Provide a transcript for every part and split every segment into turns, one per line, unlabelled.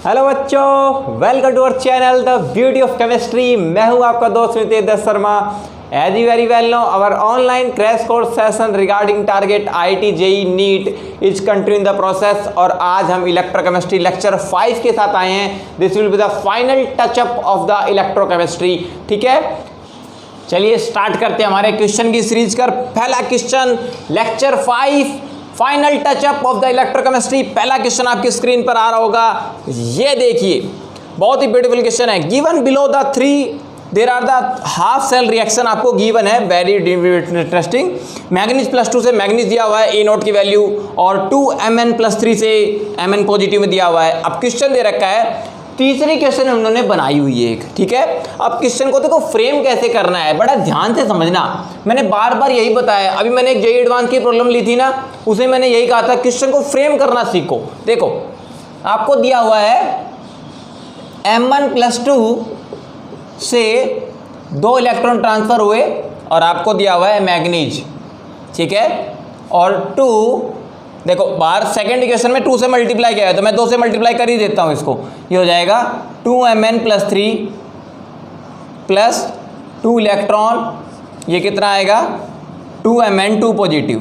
Hello बच्चों, welcome to our channel the beauty of chemistry. मैं हूं आपका दोस्त Nitesh Sharma. As you very well know, our online crash course session regarding target IIT JEE NEET is continuing the process. और आज हम electrochemistry lecture 5 के साथ आए हैं। This will be the final touch up of the electrochemistry. ठीक है, चलिए स्टार्ट करते हैं हमारे क्वेश्चन की सीरीज का। पहला question, lecture 5 final touch up of the electrochemistry. पहला क्वेश्चन आपकी स्क्रीन पर आ रहा होगा, ये देखिए, बहुत ही ब्यूटीफुल क्वेश्चन है। Given below the 3 there are the half cell reaction आपको गिवन है, वेरी इंटरेस्टिंग। मैग्नीज +2 से मैग्नीज दिया हुआ है ए नोट की वैल्यू, और 2Mn+3 से Mn पॉजिटिव में दिया हुआ है। अब क्वेश्चन दे रखा है, तीसरी क्वेश्चन उन्होंने बनाई हुई है एक। ठीक है, अब क्वेश्चन को देखो फ्रेम कैसे करना है, बड़ा ध्यान से समझना। मैंने बार बार यही बताया, अभी मैंने एक JEE एडवांस की प्रॉब्लम ली थी ना, उसे मैंने यही कहा था, क्वेश्चन को फ्रेम करना सीखो। देखो आपको दिया हुआ है Mn+2 से 2 इलेक्ट्रॉन ट्रांसफर हुए, और आपको दिया हुआ है मैग्नीज। ठीक है, और 2 देखो बाहर सेकेंड इक्वेशन में 2 से मल्टीप्लाई किया है, तो मैं 2 से मल्टीप्लाई कर ही देता हूँ इसको। ये हो जाएगा 2Mn+3 प्लस 2 इलेक्ट्रॉन, ये कितना आएगा 2Mn2 पॉजिटिव,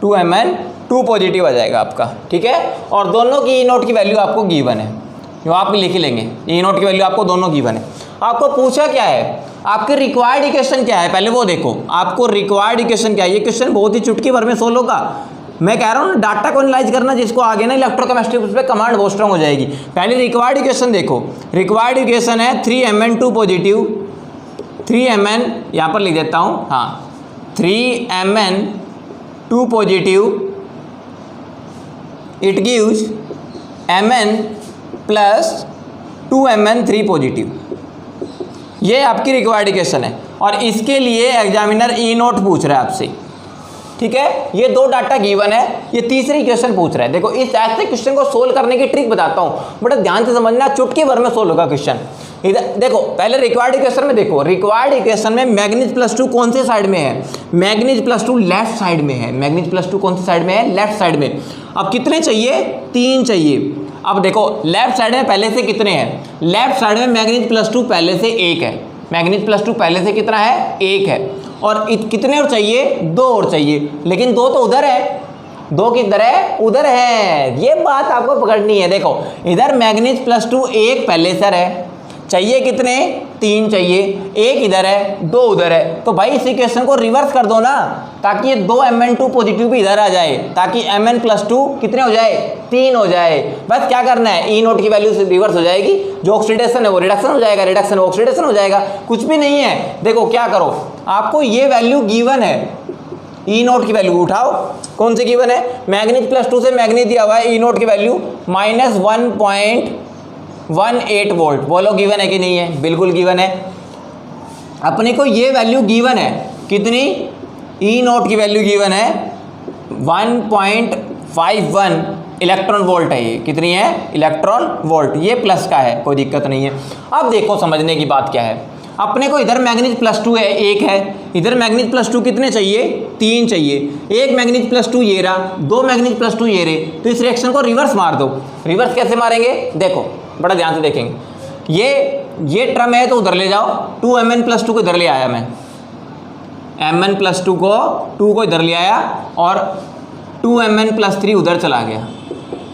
2Mn2 पॉजिटिव आ जाएगा आपका। ठीक है, और दोनों की ई नोट की वैल्यू आपको गिवन है, जो आप लिख लेंगे। ई नोट की वैल्यू आपको दोनों गिवन है। आपको पूछा क्या है, आपके रिक्वायर्ड इक्वेशन क्या है, पहले वो देखो। आपको रिक्वायर्ड इक्वेशन क्या है, ये क्वेश्चन बहुत ही चुटकी भर में सोल्व होगा। मैं कह रहा हूँ डाटा को एनालाइज करना, जिसको आगे ना इलेक्ट्रोकेमिस्ट्री उस पर कमांड बहुत स्ट्रांग हो जाएगी। पहले रिक्वायर्ड इक्वेशन देखो। रिक्वायर्ड इक्वेशन है 3Mn2 पॉजिटिव, 3Mn यहाँ पर लिख देता हूँ, हाँ 3Mn2 positive, it gives Mn plus 2Mn3 positive. ये आपकी रिक्वायर्ड इक्वेशन है, और इसके लिए एग्जामिनर ई नोट पूछ रहा है आपसे। ठीक है, ये 2 डाटा गिवन है, ये तीसरी क्वेश्चन पूछ रहा है। देखो इस ऐसे क्वेश्चन को सोल्व करने की ट्रिक बताता हूँ, बड़ा ध्यान से समझना, चुटकी भर में सोल्व होगा क्वेश्चन। इधर देखो, पहले रिक्वायर्ड इक्वेशन में देखो। रिक्वायर्ड इक्वेशन में मैग्नीज+2 कौन से साइड में है, मैग्नीज+2 लेफ्ट साइड में है। मैग्नीज+2 कौन सी साइड में है, लेफ्ट साइड में। अब कितने चाहिए, 3 चाहिए। अब देखो लेफ्ट साइड में पहले से कितने हैं, लेफ्ट साइड में मैग्नीज+2 पहले से 1 है, मैग्नीज+2 पहले से कितना है, 1 है। और कितने और चाहिए, 2 और चाहिए, लेकिन 2 तो उधर है, 2 किधर है, उधर है। ये बात आपको पकड़नी है। देखो इधर मैग्नीज+2 1 पहले सर है, चाहिए कितने, 3 चाहिए, 1 इधर है, 2 उधर है। तो भाई इस इक्वेशन को रिवर्स कर दो ना, ताकि ये 2Mn2 पॉजिटिव भी इधर आ जाए, ताकि Mn+2 कितने हो जाए, 3 हो जाए। बस क्या करना है, ई नोट की वैल्यू से रिवर्स हो जाएगी, जो ऑक्सीडेशन है वो रिडक्शन हो जाएगा, रिडक्शन वो ऑक्सीडेशन हो जाएगा, कुछ भी नहीं है। देखो क्या करो, आपको ये वैल्यू गिवन है, ई नोट की वैल्यू उठाओ। कौन सी गिवन है, मैग्नीज+2 से मैग्नीज दिया हुआ है, ई नोट की वैल्यू -1.18 वोल्ट। बोलो गिवन है कि नहीं है, बिल्कुल गिवन है। अपने को ये वैल्यू गिवन है, कितनी, ई नोट की वैल्यू गिवन है 1.51 इलेक्ट्रॉन वोल्ट है। ये कितनी है, इलेक्ट्रॉन वोल्ट, ये प्लस का है, कोई दिक्कत नहीं है। अब देखो समझने की बात क्या है, अपने को इधर मैग्नीज+2 है, 1 है, इधर मैग्नीज+2 कितने चाहिए, 3 चाहिए। 1 मैग्नीज+2 ये रहा, 2 मैग्नीज+2 ये रहे, तो इस रिएक्शन को रिवर्स मार दो। रिवर्स कैसे मारेंगे, देखो बड़ा ध्यान से देखेंगे। ये टर्म है तो उधर ले जाओ, 2Mn+2 को इधर ले आया मैं, Mn+2 को 2 को इधर ले आया, और 2Mn+3 उधर चला गया।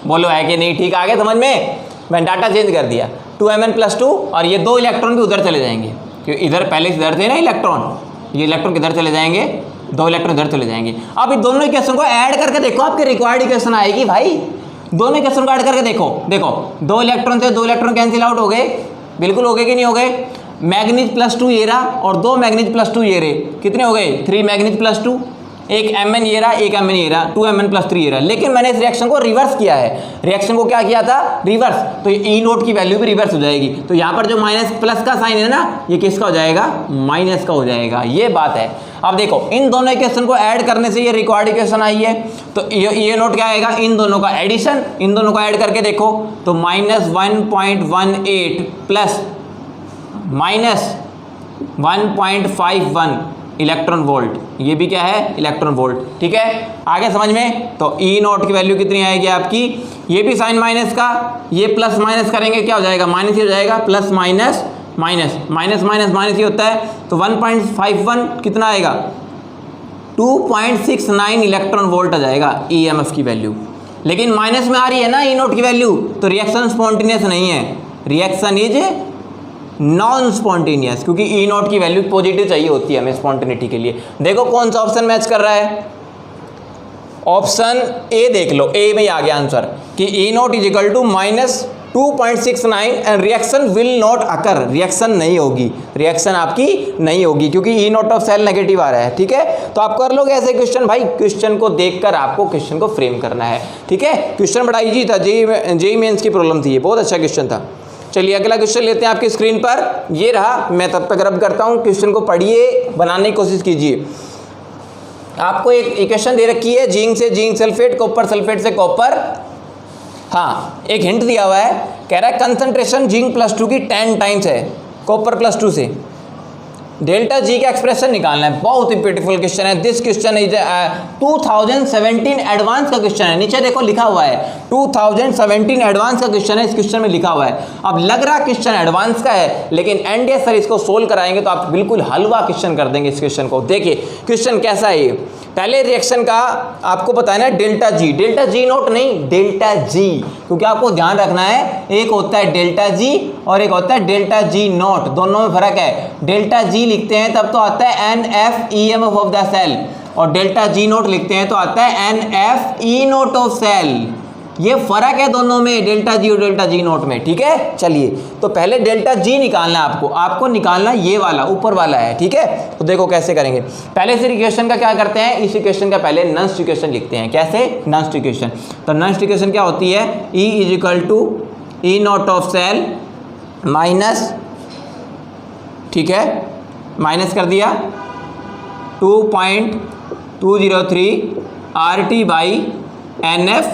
बोलो है कि नहीं, ठीक आ गया समझ में। मैंने डाटा चेंज कर दिया, 2Mn+2, और ये 2 इलेक्ट्रॉन भी उधर चले जाएंगे, क्योंकि इधर पहले इधर थे ना इलेक्ट्रॉन, ये इलेक्ट्रॉन किधर चले जाएंगे, 2 इलेक्ट्रॉन इधर चले जाएंगे। अब इन दोनों इक्वेशन को ऐड करके देखो, आपके रिक्वायर्ड इक्वेशन आएगी भाई। दोनों इक्वेशन को ऐड करके देखो, देखो 2 इलेक्ट्रॉन थे, 2 इलेक्ट्रॉन कैंसिल आउट हो गए, बिल्कुल हो गए कि नहीं हो गए। मैग्नीज+2 ये रहा, और 2 मैग्नीज+2 ये रहे, कितने हो गए, 3 मैग्नीज+2, 1 Mn ये रहा, 1 Mn ये रहा, 2Mn+3 ये रहा। लेकिन मैंने इस रिएक्शन को रिवर्स किया है, रिएक्शन को क्या किया था, रिवर्स, तो ई नोट की वैल्यू भी रिवर्स हो जाएगी। तो यहाँ पर जो माइनस प्लस का साइन है ना, ये किसका हो जाएगा, माइनस का हो जाएगा, ये बात है। अब देखो इन दोनों इक्वेशन को ऐड करने से ये रिक्वायर्ड इक्वेशन आई है, तो ये नोट क्या आएगा, इन दोनों का एडिशन, इन दोनों को ऐड करके देखो, तो -1.18 प्लस -1.51 इलेक्ट्रॉन वोल्ट, ये भी क्या है इलेक्ट्रॉन वोल्ट। ठीक है, आगे समझ में। तो ई नॉट की वैल्यू कितनी आएगी आपकी, ये भी साइन माइनस का, ये प्लस माइनस करेंगे क्या हो जाएगा, माइनस ही हो जाएगा, plus minus minus minus minus minus ही होता है। तो 1.51 कितना आएगा, 2.69 इलेक्ट्रॉन वोल्ट आ जाएगा ईएमएफ की वैल्यू। लेकिन माइनस में आ रही है ना ई नॉट की वैल्यू, तो रिएक्शन स्पॉन्टेनियस नहीं है, रिएक्शन इज नॉन स्पॉन्टेनियस, क्योंकि ई नॉट की वैल्यू पॉजिटिव चाहिए होती है हमें स्पॉन्टेनिटी के लिए। देखो कौन सा ऑप्शन मैच कर रहा है, ऑप्शन ए देख लो, ए में आ गया आंसर कि E naught is equal to -2.69 and reaction will not occur, reaction नहीं होगी, रिएक्शन आपकी नहीं होगी क्योंकि E not of cell negative आ रहा है। ठीक है, तो आप कर लोगे ऐसे क्वेश्चन, भाई क्वेश्चन को देखकर आपको क्वेश्चन को फ्रेम करना है। ठीक है, क्वेश्चन बड़ा इजी था, जेईई मेंस की प्रॉब्लम थी, ये बहुत अच्छा क्वेश्चन था। चलिए अगला क्वेश्चन लेते हैं आपकी स्क्रीन पर, ये रहा। मैं तब तक रब करता हूँ, क्वेश्चन को पढ़िए, बनाने की कोशिश कीजिए। आपको एक इक्वेशन दे रखी है, जिंक से जिंक सल्फेट, कॉपर सल्फेट से कॉपर। हाँ, एक हिंट दिया हुआ है, कह रहा है कंसंट्रेशन जिंक +2 की 10 टाइम्स है कॉपर +2 से। डेल्टा जी का एक्सप्रेशन निकालना है, बहुत ही ब्यूटीफुल क्वेश्चन है। दिस क्वेश्चन इज 2017 एडवांस का क्वेश्चन है, नीचे देखो लिखा हुआ है 2017 एडवांस का क्वेश्चन है, इस क्वेश्चन में लिखा हुआ है। अब लग रहा क्वेश्चन एडवांस का है, लेकिन एनडीएस सर इसको सोल्व कराएंगे तो आप बिल्कुल हलवा क्वेश्चन कर देंगे इस क्वेश्चन को। देखिए क्वेश्चन कैसा है, पहले रिएक्शन का आपको बताना है डेल्टा जी नोट नहीं, डेल्टा जी, क्योंकि आपको ध्यान रखना है एक होता है डेल्टा जी और एक होता है डेल्टा जी नोट, दोनों में फर्क है। डेल्टा जी लिखते हैं तब तो आता है NF EMF of the cell, और डेल्टा जी नोट लिखते हैं तो आता है NF E naught of cell. ये फर्क है दोनों में, डेल्टा जी और डेल्टा जी नोट में। ठीक है, चलिए तो पहले डेल्टा जी निकालना है आपको निकालना ये वाला ऊपर वाला है। ठीक है, तो देखो कैसे करेंगे। पहले इस इक्वेशन का क्या करते हैं, इस इक्वेशन का पहले नॉन इक्वेशन लिखते हैं। कैसे, नॉन इक्वेशन, तो नॉन इक्वेशन क्या होती है, E is equal to E not of cell minus, ठीक है, माइनस कर दिया 2.203 RT by NF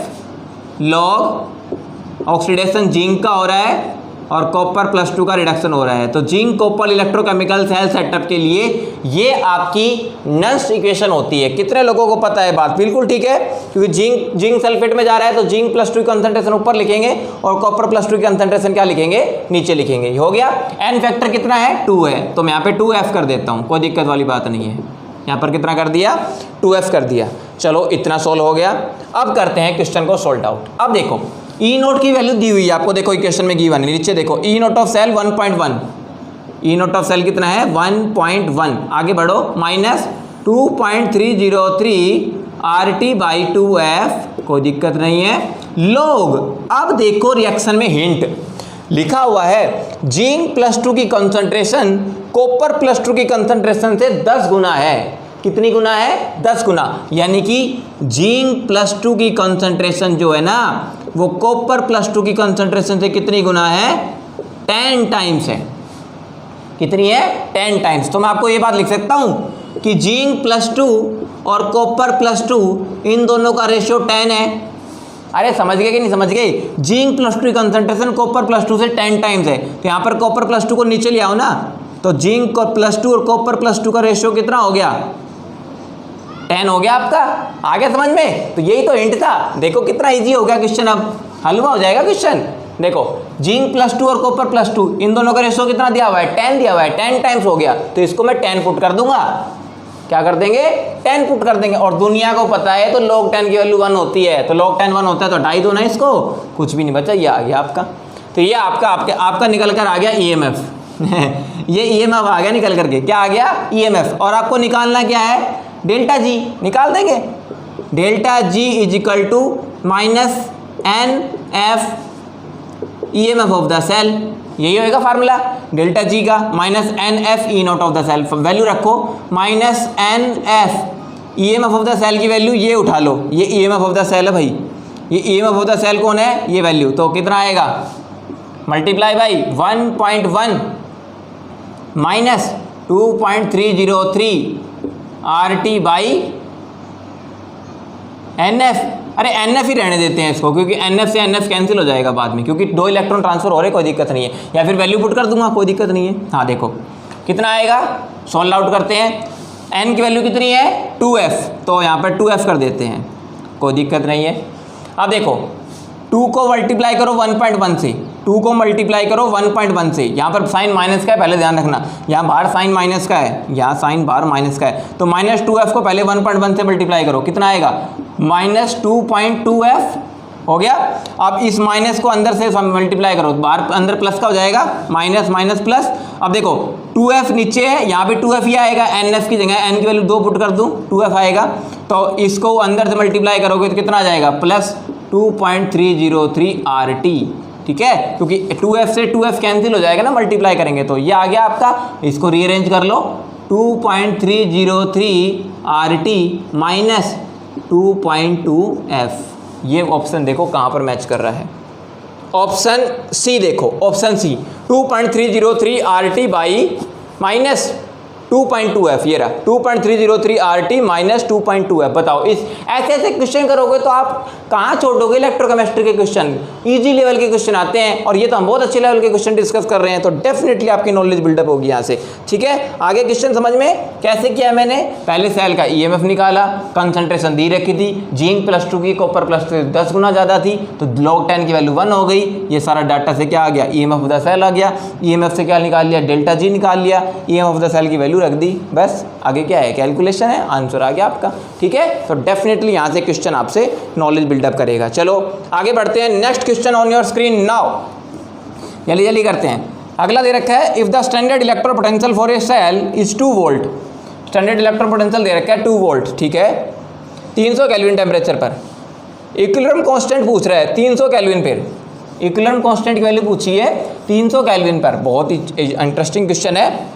log oxidation zinc का हो रहा है और कॉपर +2 का रिडक्शन हो रहा है। तो zinc copper electrochemical cell setup के लिए ये आपकी नॉन इक्वेशन होती है। कितने लोगों को पता है बात, बिल्कुल ठीक है, क्योंकि जिंक सल्फेट में जा रहा है तो जिंक +2 की कंसंट्रेशन ऊपर लिखेंगे और कॉपर +2 की कंसंट्रेशन क्या लिखेंगे, नीचे लिखेंगे। हो गया, एन फैक्टर कितना है, 2 है, तो मैं यहाँ पे 2F कर देता हूँ, कोई दिक्कत वाली बात नहीं है। यहाँ पर कितना कर दिया, 2F कर दिया। चलो इतना सोल्व हो गया। अब करते हैं क्वेश्चन को सोल्व आउट। अब देखो ई नोट की वैल्यू दी हुई है आपको, देखो इक्वेशन में गिवन है, नीचे देखो E naught of cell 1.1, E naught of cell कितना है 1.1, आगे बढ़ो, माइनस 2.303 RT बाई 2F, कोई दिक्कत नहीं है, लोग। अब देखो रिएक्शन में हिंट लिखा हुआ है, जिंक +2 की कंसंट्रेशन कॉपर +2 की कंसंट्रेशन से 10 गुना है। कितनी गुना है, 10 गुना, यानी कि जिंक +2 की कंसंट्रेशन जो है ना वो कॉपर +2 की कंसंट्रेशन से कितनी गुना है, 10 टाइम्स है। कितनी है, 10 टाइम्स। तो मैं आपको ये बात लिख सकता हूं कि जिंक +2 और कॉपर +2 इन दोनों का रेशियो 10 है। अरे समझ गए कि नहीं समझ गए, जिंक +2 की कंसंट्रेशन कॉपर +2 से 10 टाइम्स है, तो यहाँ पर कॉपर +2 को नीचे ले आओ ना, तो जिंक +2 और कॉपर +2 का रेशियो कितना हो गया, 10 हो गया आपका। आगे समझ में, तो यही तो हिंट था। देखो कितना इजी हो गया क्वेश्चन, अब हलवा हो जाएगा क्वेश्चन। देखो जिंक +2 और कॉपर +2 इन दोनों का रेशियो कितना दिया हुआ है, 10 दिया हुआ है, 10 टाइम्स हो गया, तो इसको मैं 10 पुट कर दूंगा। क्या कर देंगे, 10 पुट कर देंगे। और दुनिया को पता है तो log 10 की वैल्यू 1 होती है, तो log 10 1 होता है तो हटाई दो ना इसको, कुछ भी नहीं बचा, ये आ गया आपका। तो ये आपका निकल कर आ गया EMF ये EMF आ गया निकल करके, क्या आ गया, EMF। और आपको निकालना क्या है, डेल्टा जी निकाल देंगे। Delta G is equal to -NF EMF of the cell, यही होएगा फार्मूला डेल्टा जी का, -NF E not of the cell. Value रखो -NF EMF of the cell की वैल्यू ये उठा लो, ये EMF ऑफ द सेल है भाई, ये EMF ऑफ द सेल कौन है, ये वैल्यू, तो कितना आएगा, multiply by 1.1 minus 2.303 RT by NF। अरे NF ही रहने देते हैं इसको, क्योंकि NF से NF कैंसिल हो जाएगा बाद में, क्योंकि 2 इलेक्ट्रॉन ट्रांसफर हो रहे, कोई दिक्कत नहीं है, या फिर वैल्यू पुट कर दूंगा, कोई दिक्कत नहीं है। हाँ देखो कितना आएगा, सॉल्व आउट करते हैं। n की वैल्यू कितनी है 2f, तो यहाँ पर 2f कर देते हैं, कोई दिक्कत नहीं है। अब देखो 2 को मल्टीप्लाई करो 1.1 से, 2 को मल्टीप्लाई करो 1.1 से, यहाँ पर साइन माइनस का है, पहले ध्यान रखना, यहाँ बाहर साइन माइनस का है, यहाँ साइन बाहर माइनस का है, तो -2f को पहले 1.1 से मल्टीप्लाई करो, कितना आएगा -2.2f हो गया। अब इस माइनस को अंदर से मल्टीप्लाई करो, बाहर अंदर प्लस का हो जाएगा, माइनस माइनस प्लस। अब देखो 2f नीचे है, यहाँ पे 2f ही आएगा, nf की जगह n की वैल्यू 2 पुट कर दूँ, 2f आएगा, तो इसको अंदर से मल्टीप्लाई करोगे तो कितना आ जाएगा +2.303 RT, ठीक है, क्योंकि 2f से 2f कैंसिल हो जाएगा ना मल्टीप्लाई करेंगे, तो ये आ गया आपका, इसको रीअरेंज कर लो 2.303 RT माइनस 2.2f। ये ऑप्शन देखो कहाँ पर मैच कर रहा है, ऑप्शन सी देखो, option C 2.303 RT by minus 2.2f, ये रहा 2.303 RT माइनस 2.2f। बताओ इस ऐसे ऐसे क्वेश्चन करोगे तो आप कहाँ छोड़ोगे इलेक्ट्रोकेमिस्ट्री के क्वेश्चन, इजी लेवल के क्वेश्चन आते हैं, और ये तो हम बहुत अच्छे लेवल के क्वेश्चन डिस्कस कर रहे हैं, तो डेफिनेटली आपकी नॉलेज बिल्डअप होगी यहाँ से, ठीक है। आगे क्वेश्चन समझ में कैसे किया मैंने, पहले सेल का EMF निकाला, कंसंट्रेशन दी रखी थी, जिंक +2 की कॉपर +2 से 10 गुना ज़्यादा थी, तो log 10 की वैल्यू 1 हो गई, ये सारा डाटा से क्या आ गया EMF ऑफ द सेल आ गया, EMF से क्या निकाल लिया डेल्टा G निकाल लिया, EMF ऑफ द सेल की वैल्यू रख दी, बस आगे क्या है कैलकुलेशन है, आंसर आ गया आपका, ठीक है। तो डेफिनेटली यहाँ से क्वेश्चन आपसे नॉलेज बिल्डअप करेगा। चलो आगे बढ़ते हैं, next question on your screen now, जल्दी जल्दी करते हैं। अगला दे रखा है, if the standard electro potential for a cell is 2 volt, standard electro potential दे रखा है 2 वोल्ट, ठीक है, 300 केल्विन टेम्परेचर पर, इक्विलिब्रियम कांस्टेंट पूछ रहा है 300 केल्विन पर, इक्विलिब्रियम कांस्टेंट की वैल्यू पूछी है 300 केल्विन पर, बहुत ही इंटरेस्टिंग क्वेश्चन है।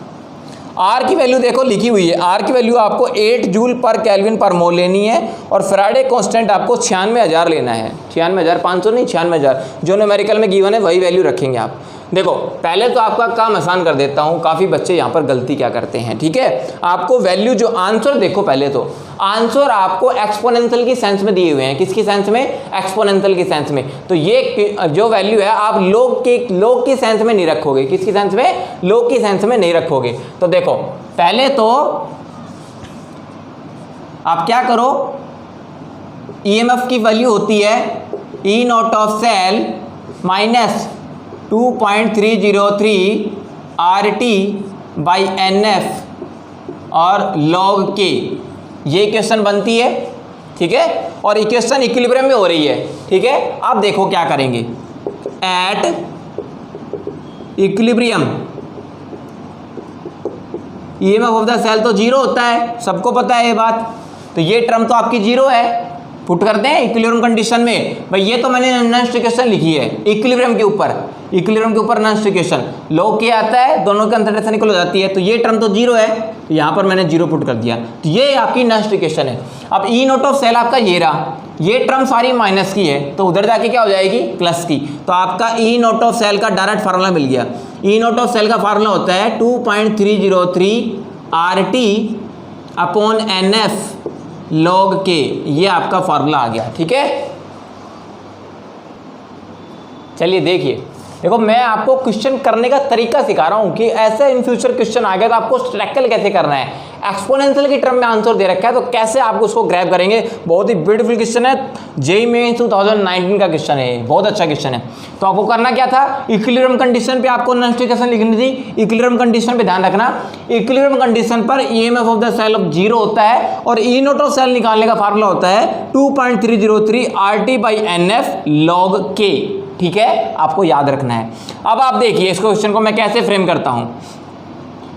आर की वैल्यू देखो लिखी हुई है, आर की वैल्यू आपको 8 जूल पर केल्विन पर मोल लेनी है, और फैराडे कांस्टेंट आपको 96,000 लेना है, 96,500 नहीं 96,000, जो न्यूमेरिकल में गिवन है वही वैल्यू रखेंगे आप। देखो पहले तो आपका काम आसान कर देता हूँ, काफ़ी बच्चे यहाँ पर गलती क्या करते हैं, ठीक है। आपको वैल्यू जो आंसर देखो, पहले तो आंसर आपको एक्सपोनेंशियल की सेंस में दिए हुए हैं, किसकी सेंस में, एक्सपोनेंशियल की सेंस में, तो ये जो वैल्यू है आप लोग की सेंस में नहीं रखोगे, किसकी सेंस में, लोग की सेंस में नहीं रखोगे। तो देखो पहले तो आप क्या करो, EMF की वैल्यू होती है E not of cell minus 2.303 RT by NF और log K, ये इक्वेशन बनती है, ठीक है, और इक्वेशन इक्विलिब्रियम में हो रही है, ठीक है। अब देखो क्या करेंगे, at equilibrium EMF of the cell तो 0 होता है, सबको पता है ये बात, तो ये टर्म तो आपकी 0 है, पुट करते हैं इक्विलिब्रियम कंडीशन में। भाई ये तो मैंने नॉन इक्वेशन लिखी है इक्विलिब्रियम के ऊपर, इक्विलिब्रियम के ऊपर नॉन इक्वेशन, log K आता है, दोनों की कंसंट्रेशन इक्वल हो जाती है, तो ये टर्म तो 0 है, तो यहाँ पर मैंने 0 पुट कर दिया, तो ये आपकी नॉन इक्वेशन है। अब E नॉट ऑफ सेल आपका ये रहा, ये टर्म सारी माइनस की है, तो उधर जाके क्या हो जाएगी प्लस की, तो आपका E नॉट ऑफ सेल का डायरेक्ट फार्मूला मिल गया। E नॉट ऑफ सेल का फार्मूला होता है 2.303 RT upon NF log K, ये आपका फार्मूला आ गया, ठीक है। चलिए देखिए, देखो मैं आपको क्वेश्चन करने का तरीका सिखा रहा हूँ कि ऐसे इन फ्यूचर क्वेश्चन आ गया तो आपको टैकल कैसे करना है, एक्सपोनेंशियल की टर्म में आंसर दे रखा है तो कैसे आपको उसको ग्रैब करेंगे। बहुत ही ब्यूटीफुल क्वेश्चन है, जेईई मेंस 2019 का क्वेश्चन है, बहुत अच्छा क्वेश्चन है। तो आपको करना क्या था, इक्विलिब्रियम कंडीशन पे आपको नॉन इक्वेशन लिखनी थी, इक्विलिब्रियम कंडीशन पे ध्यान रखना, इक्विलिब्रियम कंडीशन पर EMF ऑफ द सेल 0 होता है, और E नॉट ऑफ सेल निकालने का फार्मूला होता है 2.303 RT by NF log K, ठीक है, आपको याद रखना है। अब आप देखिए इस क्वेश्चन को मैं कैसे फ्रेम करता हूं,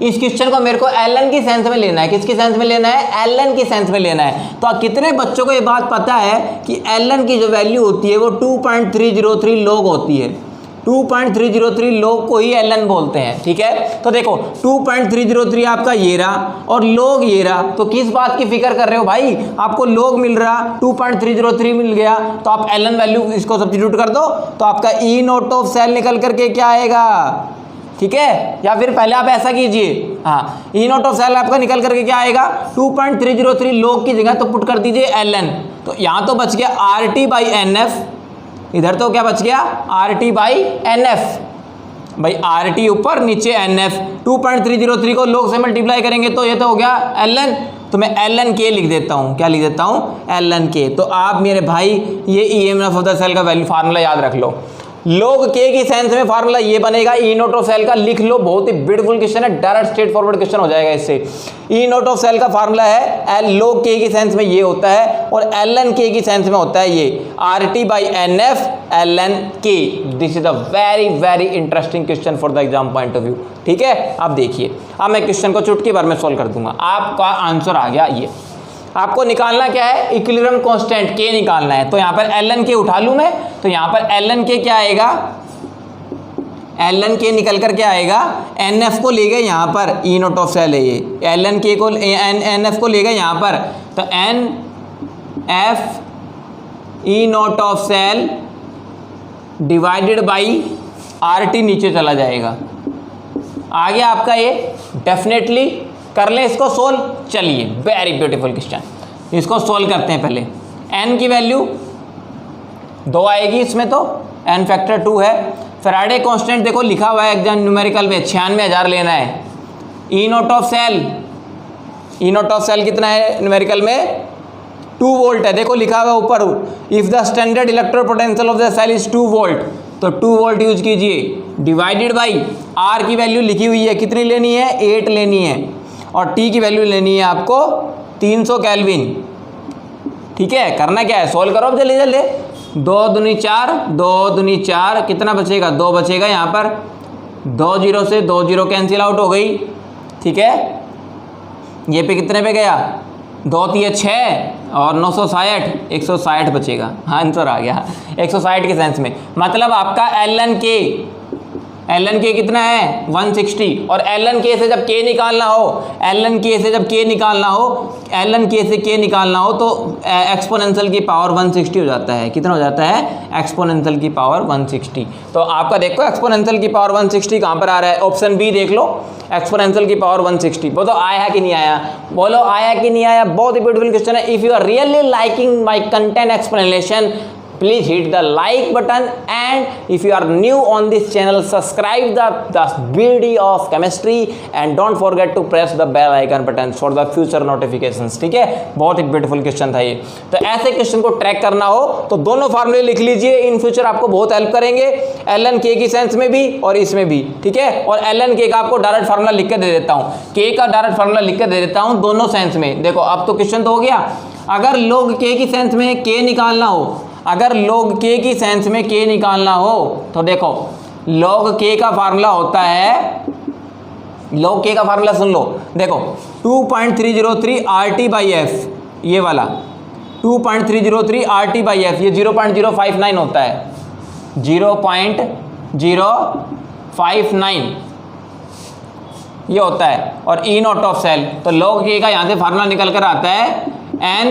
इस क्वेश्चन को मेरे को एलन की सेंस में लेना है, किसकी सेंस में लेना है, एलन की सेंस में लेना है। तो कितने बच्चों को ये बात पता है कि एलन की जो वैल्यू होती है वो 2.303 log होती है, 2.303 log को ही एलन बोलते हैं, ठीक है। तो देखो 2.303 आपका ये रहा और log ये रहा, तो किस बात की फिक्र कर रहे हो भाई, आपको log मिल रहा, 2.303 मिल गया, तो आप एलन वैल्यू इसको सब्स्टिट्यूट कर दो, तो आपका E नॉट ऑफ सेल निकल करके क्या आएगा, ठीक है। या फिर पहले आप ऐसा कीजिए, हाँ E नॉट ऑफ सेल आपका निकल करके क्या आएगा 2.303 log की जगह तो पुट कर दीजिए एलन, तो यहाँ तो बच गया RT बाई NF, इधर तो क्या बच गया RT बाई NF, भाई आर टी ऊपर नीचे एन एफ, 2.303 को लोग से मल्टीप्लाई करेंगे तो ये तो हो गया एल एन, तो मैं एल एन के लिख देता हूँ, क्या लिख देता हूँ, एल एन के। तो आप मेरे भाई ये E M F of the cell का वैल्यू फार्मूला याद रख लो। log k की सेंस में फार्मूला ये बनेगा, ई नोट ऑफ सेल का लिख लो, बहुत ही ब्यूटीफुल क्वेश्चन है, डायरेक्ट स्ट्रेट फॉरवर्ड क्वेश्चन हो जाएगा इससे। ई नोट ऑफ सेल का फार्मूला है log k की सेंस में ये होता है, और ln k की सेंस में होता है ये RT/NF ln k। This is a very very interesting question for the exam point of view. ठीक है, अब देखिए, अब मैं क्वेश्चन को चुटकी भर में सोल्व कर दूंगा, आपका आंसर आ गया ये। आपको निकालना क्या है, इक्विलिब्रियम कांस्टेंट k निकालना है। तो यहाँ पर ln k उठा लूँ मैं, तो यहाँ पर ln k क्या आएगा, ln k निकल कर क्या आएगा, nf को ले गए यहाँ पर, ई नोट ऑफ सेल है ये, ln k को nf को ले गए यहाँ पर, तो nf E naught of cell divided by RT नीचे चला जाएगा। आ गया आपका ये, डेफिनेटली कर ले इसको सोल्व। चलिए, वेरी ब्यूटीफुल क्वेश्चन, इसको सोल्व करते हैं। पहले n की वैल्यू 2 आएगी इसमें, तो n फैक्टर 2 है। फैराडे कांस्टेंट देखो लिखा हुआ है एग्जाम न्यूमेरिकल में 96,000 लेना है। E naught of cell, E naught of cell कितना है न्यूमेरिकल में, 2 वोल्ट है, देखो लिखा हुआ है ऊपर, if the standard electro potential of the cell is 2 volt, तो 2 वोल्ट यूज कीजिए, डिवाइडेड बाई R की वैल्यू लिखी हुई है, कितनी लेनी है, 8 लेनी है, और T की वैल्यू लेनी है आपको 300 केल्विन। ठीक है, करना क्या है, सोल्व करो अब जल्दी जल्दी। 2 दूनी 4, 2 दूनी 4, कितना बचेगा, 2 बचेगा यहाँ पर, 2 जीरो से 2 जीरो कैंसिल आउट हो गई। ठीक है, ये पे कितने पे गया, 2 3 6 और 960, 160 बचेगा। हाँ, आंसर आ गया 160 के सेंस में। मतलब आपका ln k कितना है, 160, और ln k से जब k निकालना हो, ln k से जब k निकालना हो, ln k से k निकालना हो तो एक्सपोनेंशियल की पावर 160 हो जाता है। कितना हो जाता है, एक्सपोनेंशियल की पावर 160। तो आपका देखो एक्सपोनेंशियल की पावर 160 कहाँ पर आ रहा है, ऑप्शन बी देख लो, एक्सपोनेंशियल की पावर 160। बोलो आया है कि नहीं आया, बोलो आया कि नहीं आया। बहुत ही ब्यूटीफुल क्वेश्चन है। If you are really liking my content explanation, please hit the like button, and if you are new on this channel, subscribe the BD of chemistry, and don't forget to press the bell icon button for the future notifications। ठीक है, बहुत ही beautiful question था ये। तो ऐसे question को track करना हो तो दोनों फार्मूले लिख लीजिए, इन फ्यूचर आपको बहुत हेल्प करेंगे, ln k की सेंस में भी और इसमें भी। ठीक है, और ln k का आपको डायरेक्ट फार्मूला लिख के दे देता हूँ, k का डायरेक्ट फार्मूला लिख के दे देता हूँ दोनों सेंस में। देखो अब तो क्वेश्चन तो हो गया, अगर log k की सेंस में k निकालना हो, अगर log k की सेंस में k निकालना हो तो देखो log k का फार्मूला होता है, log k का फार्मूला सुन लो, देखो 2.303 RT/F, ये वाला 2.303 RT/F, ये 0.059 होता है, 0.059 ये होता है। और ई नॉट ऑफ सेल, तो log k का यहाँ से फार्मूला निकल कर आता है n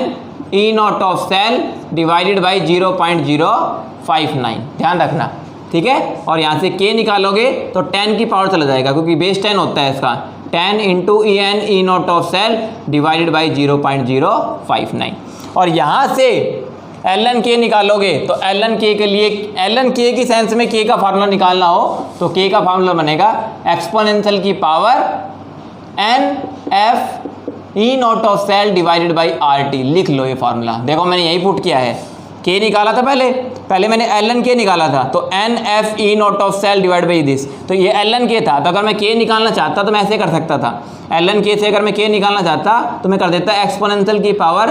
E not of cell divided by 0.059, ध्यान रखना। ठीक है, और यहाँ से k निकालोगे तो 10 की पावर चला जाएगा, क्योंकि बेस 10 होता है इसका, 10 into EN E not of cell divided by 0.059। और यहाँ से ln k निकालोगे तो ln k के लिए, ln k की सेंस में k का फार्मूला निकालना हो तो k का फार्मूला बनेगा एक्सपोनेंशियल की power NF E not of cell divided by RT। लिख लो ये फार्मूला, देखो मैंने यही पुट किया है, k निकाला था पहले मैंने ln k निकाला था, तो NF E not of cell divide by this, तो ये ln k था। तो अगर मैं k निकालना चाहता तो मैं ऐसे कर सकता था, ln k से अगर मैं k निकालना चाहता तो मैं कर देता एक्सपोनेंशियल की power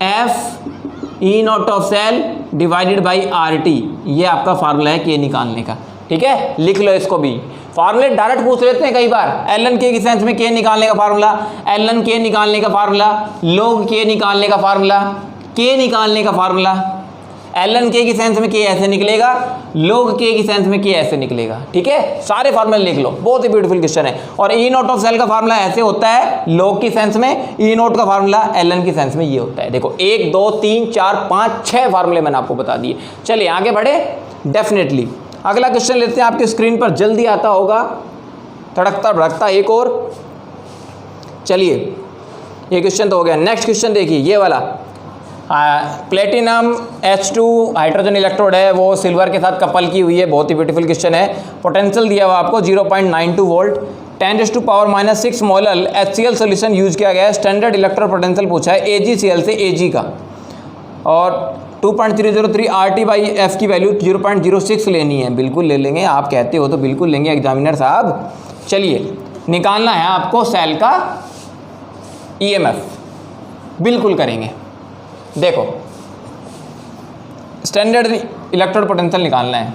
NF E not of cell divided by RT। ये आपका फार्मूला है k निकालने का। ठीक है, लिख लो इसको भी, फार्मूले डायरेक्ट पूछ लेते हैं कई बार। ln k की सेंस में k निकालने का फार्मूला, ln k निकालने का फार्मूला, log k निकालने का फार्मूला, k निकालने का फार्मूला, ln k की सेंस में k ऐसे निकलेगा, log k की सेंस में k ऐसे निकलेगा। ठीक है, सारे फार्मूले लिख लो, बहुत ही ब्यूटीफुल क्वेश्चन है। और ई नॉट ऑफ सेल का फार्मूला ऐसे होता है log की सेंस में, ई नॉट का फार्मूला ln की सेंस में ये होता है। देखो 1 2 3 4 5 6 फार्मूले मैंने आपको बता दिए। चलिए आगे बढ़े, डेफिनेटली अगला क्वेश्चन लेते हैं, आपके स्क्रीन पर जल्दी आता होगा, तड़कता भड़कता एक और। चलिए ये क्वेश्चन तो हो गया, नेक्स्ट क्वेश्चन देखिए ये वाला, प्लेटिनम H2 हाइड्रोजन इलेक्ट्रोड है, वो सिल्वर के साथ कपल की हुई है। बहुत ही ब्यूटीफुल क्वेश्चन है। पोटेंशियल दिया हुआ आपको 0.92 volt. 10⁻⁻6 molal HCl solution use किया गया है। स्टैंडर्ड इलेक्ट्रोड पोटेंशियल पूछा है AgCl से Ag का, और 2.303 RT/F की वैल्यू 0.06 लेनी है। बिल्कुल ले लेंगे, आप कहते हो तो बिल्कुल लेंगे एग्जामिनर साहब। चलिए, निकालना है आपको सेल का EMF, बिल्कुल करेंगे। देखो, स्टैंडर्ड इलेक्ट्रोड पोटेंशियल निकालना है,